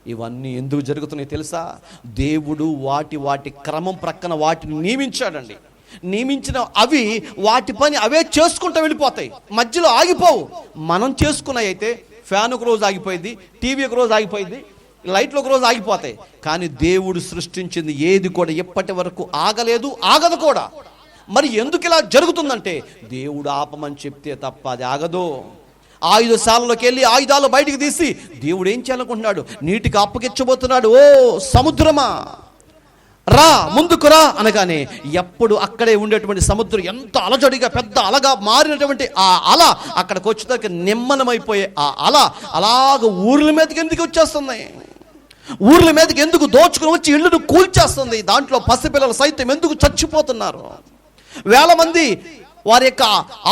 ఇవన్నీ ఎందుకు జరుగుతున్నాయి తెలుసా? దేవుడు వాటి క్రమం ప్రక్కన వాటిని నియమించాడండి. నియమించిన అవి వాటి పని అవే చేసుకుంటూ వెళ్ళిపోతాయి, మధ్యలో ఆగిపోవు. మనం చేసుకున్నవి అయితే ఫ్యాన్ ఒక రోజు ఆగిపోయింది, టీవీ ఒక రోజు ఆగిపోయింది, లైట్లు ఒక రోజు ఆగిపోతాయి. కానీ దేవుడు సృష్టించింది ఏది కూడా ఎప్పటి వరకు ఆగలేదు, ఆగదు కూడా. మరి ఎందుకు ఇలా జరుగుతుందంటే దేవుడు ఆపమని చెప్తే తప్ప అది ఆగదు. ఆయుధశాలలోకి వెళ్ళి ఆయుధాలు బయటికి తీసి దేవుడు ఏం చేయాలనుకుంటున్నాడు? నీటికి అప్పగించబోతున్నాడు. ఓ సముద్రమా రా, ముందుకు రా అనగానే ఎప్పుడు అక్కడే ఉండేటువంటి సముద్రం ఎంత అలజడిగా పెద్ద అలగా మారినటువంటి ఆ అల అక్కడికి వచ్చేదాకా నిమ్మనమైపోయే ఆ అల అలాగ ఊర్ల మీదకి ఎందుకు వచ్చేస్తున్నాయి? ఊర్ల మీదకి ఎందుకు దోచుకుని వచ్చి ఇళ్ళను కూల్చేస్తుంది? దాంట్లో పసిపిల్లలు సైతం ఎందుకు చచ్చిపోతున్నారు? వేల మంది వారి యొక్క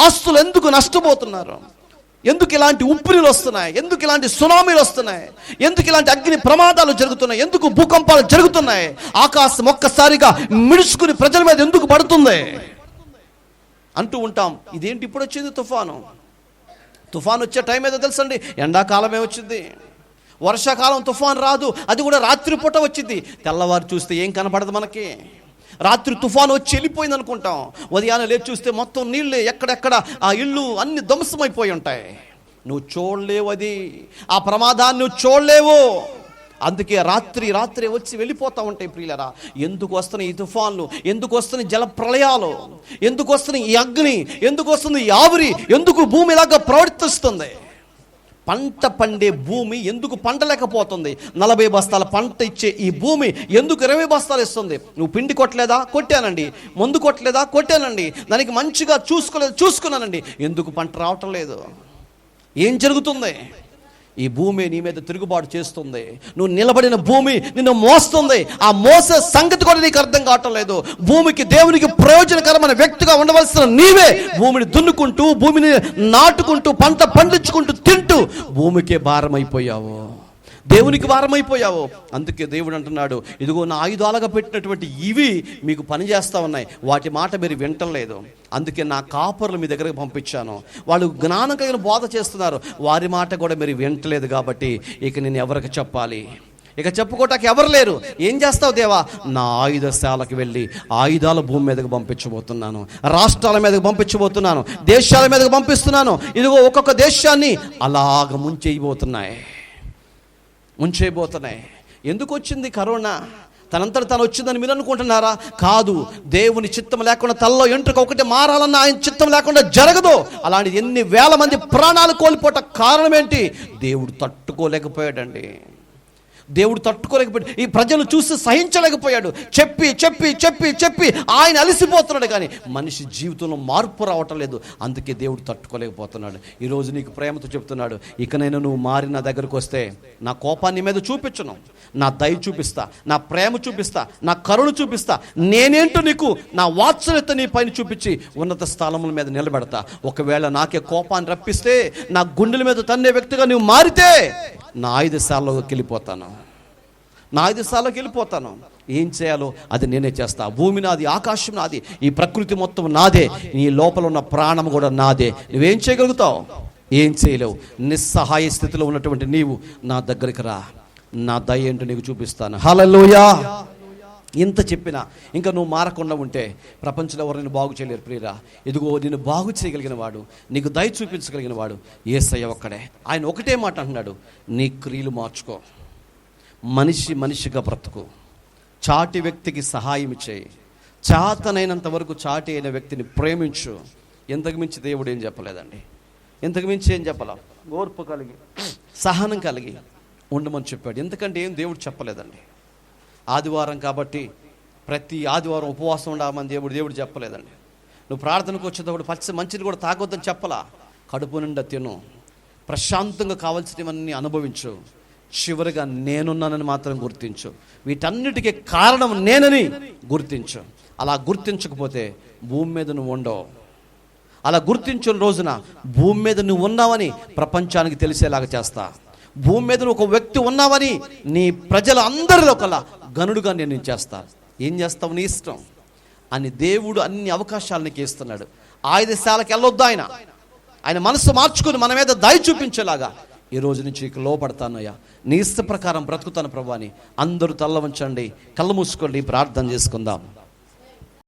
ఆస్తులు ఎందుకు నష్టపోతున్నారు? ఎందుకు ఇలాంటి ఉప్పిరిలు వస్తున్నాయి? ఎందుకు ఇలాంటి సునామీలు వస్తున్నాయి? ఎందుకు ఇలాంటి అగ్ని ప్రమాదాలు జరుగుతున్నాయి? ఎందుకు భూకంపాలు జరుగుతున్నాయి? ఆకాశం ఒక్కసారిగా మిడుచుకుని ప్రజల మీద ఎందుకు పడుతుంది అంటూ ఉంటాం. ఇదేంటి ఇప్పుడు వచ్చింది తుఫాను వచ్చే టైం ఏదో తెలుసండి, ఎండాకాలమే వచ్చింది. వర్షాకాలం తుఫాను రాదు, అది కూడా రాత్రిపూట వచ్చింది. తెల్లవారు చూస్తే ఏం కనపడదు మనకి. రాత్రి తుఫాను వచ్చి వెళ్ళిపోయింది అనుకుంటాం, ఉదయాన్నే లేచి చూస్తే మొత్తం నీళ్ళే, ఎక్కడెక్కడ ఆ ఇళ్ళు అన్ని ధ్వంసమైపోయి ఉంటాయి. నువ్వు చూడలేవు, అది ఆ ప్రమాదాన్ని నువ్వు చూడలేవు. అందుకే రాత్రి వచ్చి వెళ్ళిపోతూ ఉంటాయి ప్రియులరా. ఎందుకు వస్తున్నాయి ఈ తుఫాన్లు, ఎందుకు వస్తున్నాయి జల ప్రళయాలు, ఎందుకు వస్తున్నాయి ఈ అగ్ని, ఎందుకు వస్తుంది ఈ ఆవిరి, ఎందుకు భూమి ఇలాగా ప్రవర్తిస్తుంది? పంట పండే భూమి ఎందుకు పంటలేకపోతుంది? 40 బస్తాల పంట ఇచ్చే ఈ భూమి ఎందుకు 20 బస్తాలు ఇస్తుంది? నువ్వు పిండి కొట్టలేదా? కొట్టానండి. మందు కొట్టలేదా? కొట్టానండి. దానికి మంచిగా చూసుకున్నానండి. ఎందుకు పంట రావటం లేదు? ఏం జరుగుతుంది? ఈ భూమి నీ మీద తిరుగుబాటు చేస్తుంది. నువ్వు నిలబడిన భూమి నిన్ను మోస్తుంది. ఆ మోసే సంగతి కూడా నీకు అర్థం కావటం లేదు. భూమికి, దేవునికి ప్రయోజనకరమైన వ్యక్తిగా ఉండవలసిన నీవే భూమిని దున్నుకుంటూ, భూమిని నాటుకుంటూ, పంట పండించుకుంటూ తింటూ భూమికే భారం అయిపోయావు, దేవునికి భారం అయిపోయావు. అందుకే దేవుడు అంటున్నాడు, ఇదిగో నా ఆయుధాలుగా పెట్టినటువంటి ఇవి మీకు పనిచేస్తూ ఉన్నాయి, వాటి మాట మీరు వింటలేదు. అందుకే నా కాపరులు మీ దగ్గరకు పంపించాను. వాళ్ళు జ్ఞానం కలిగిన బోధ చేస్తున్నారు, వారి మాట కూడా మీరు వింటలేదు. కాబట్టి ఇక నేను ఎవరికి చెప్పాలి? ఇక చెప్పుకోవటానికి ఎవరు లేరు. ఏం చేస్తావు దేవా? నా ఆయుధశాలకు వెళ్ళి ఆయుధాల భూమి మీదకి పంపించబోతున్నాను, రాష్ట్రాల మీదకి పంపించబోతున్నాను, దేశాల మీదకి పంపిస్తున్నాను. ఇదిగో ఒక్కొక్క దేశాన్ని అలాగ ముంచేయబోతున్నాయి. ఎందుకు వచ్చింది కరోనా? తనంతట తను వచ్చిందని మీరు అనుకుంటున్నారా? కాదు. దేవుని చిత్తం లేకుండా తలలో ఎంట్రుక ఒకటి మారాలన్న ఆయన చిత్తం లేకుండా జరగదు. అలాంటి ఎన్ని వేల మంది ప్రాణాలు కోల్పోవట కారణం ఏంటి? దేవుడు తట్టుకోలేకపోయాడండి. దేవుడు తట్టుకోలేకపోయాడు. ఈ ప్రజలు చూసి సహించలేకపోయాడు. చెప్పి చెప్పి చెప్పి చెప్పి ఆయన అలసిపోతున్నాడు, కానీ మనిషి జీవితంలో మార్పు రావటం లేదు. అందుకే దేవుడు తట్టుకోలేకపోతున్నాడు. ఈరోజు నీకు ప్రేమతో చెప్తున్నాడు, ఇకనైనా నువ్వు మారి నా దగ్గరకు వస్తే నా కోపాన్ని మీద చూపించను, నా దయ చూపిస్తా, నా ప్రేమ చూపిస్తా, నా కరుణ చూపిస్తా. నేనేంటో నీకు నా వాత్సల్యత నీ పైన చూపించి ఉన్నత స్థలముల మీద నిలబెడతా. ఒకవేళ నాకే కోపాన్ని రప్పిస్తే, నా గుండెల మీద తన్నే వ్యక్తిగా నువ్వు మారితే నా ఆయుధశాలలోకి వెళ్ళిపోతాను. ఏం చేయాలో అది నేనే చేస్తా. భూమి నాది, ఆకాశం నాది, ఈ ప్రకృతి మొత్తం నాదే, నీ లోపల ఉన్న ప్రాణం కూడా నాదే. నువ్వేం చేయగలుగుతావు? ఏం చేయలేవు. నిస్సహాయ స్థితిలో ఉన్నటువంటి నీవు నా దగ్గరికి రా, నా దయ ఏంటో నీకు చూపిస్తాను. హల్లెలూయా. ఇంత చెప్పినా ఇంకా నువ్వు మారకుండా ఉంటే ప్రపంచంలో ఎవరు నిన్ను బాగు చేయలేరు ప్రియరా. ఇదిగో నిన్ను బాగు చేయగలిగిన వాడు, నీకు దయ చూపించగలిగిన వాడు యేసయ్య ఒక్కడే. ఆయన ఒకటే మాట అంటున్నాడు, నీ క్రియలు మార్చుకో, మనిషిగా బ్రతుకు, చాటి వ్యక్తికి సహాయం చేయి, చాతనైనంత వరకు చాటి అయిన వ్యక్తిని ప్రేమించు. ఇంతకు మించి దేవుడు ఏం చెప్పలేదండి. ఇంతకు మించి ఏం చెప్పాల? ఓర్పు కలిగి, సహనం కలిగి ఉండమని చెప్పాడు. ఎందుకంటే ఏం దేవుడు చెప్పలేదండి. ఆదివారం కాబట్టి ప్రతి ఆదివారం ఉపవాసం ఉండమని దేవుడు చెప్పలేదండి. నువ్వు ప్రార్థనకు వచ్చేటప్పుడు మంచిని కూడా తాగొద్దని చెప్పలా. కడుపు నిండా తిను, ప్రశాంతంగా కావాల్సినవన్నీ అనుభవించు, చివరిగా నేనున్నానని మాత్రం గుర్తించు. వీటన్నిటికీ కారణం నేనని గుర్తించు. అలా గుర్తించకపోతే భూమి మీద నువ్వు ఉండవు. అలా గుర్తించిన రోజున భూమి మీద నువ్వు ఉన్నావని ప్రపంచానికి తెలిసేలాగా చేస్తా. భూమి మీద నువ్వు ఒక వ్యక్తి ఉన్నావని నీ ప్రజల అందరిలో కల్లా గనుడుగా నేను చేస్తా. ఏం చేస్తావు? నీ ఇష్టం అని దేవుడు అన్ని అవకాశాలు నీకు ఇస్తున్నాడు. ఆయుధశాలకు వెళ్ళొద్దు. ఆయన మనసు మార్చుకుని మన మీద దయ చూపించేలాగా ఈ రోజు నుంచి లోపడతానయ్యా, నీ ఇష్ట ప్రకారం బ్రతుకుతాను ప్రభు అని అందరూ తల్ల వంచండి, కళ్ళు మూసుకోండి, ప్రార్థన చేసుకుందాం.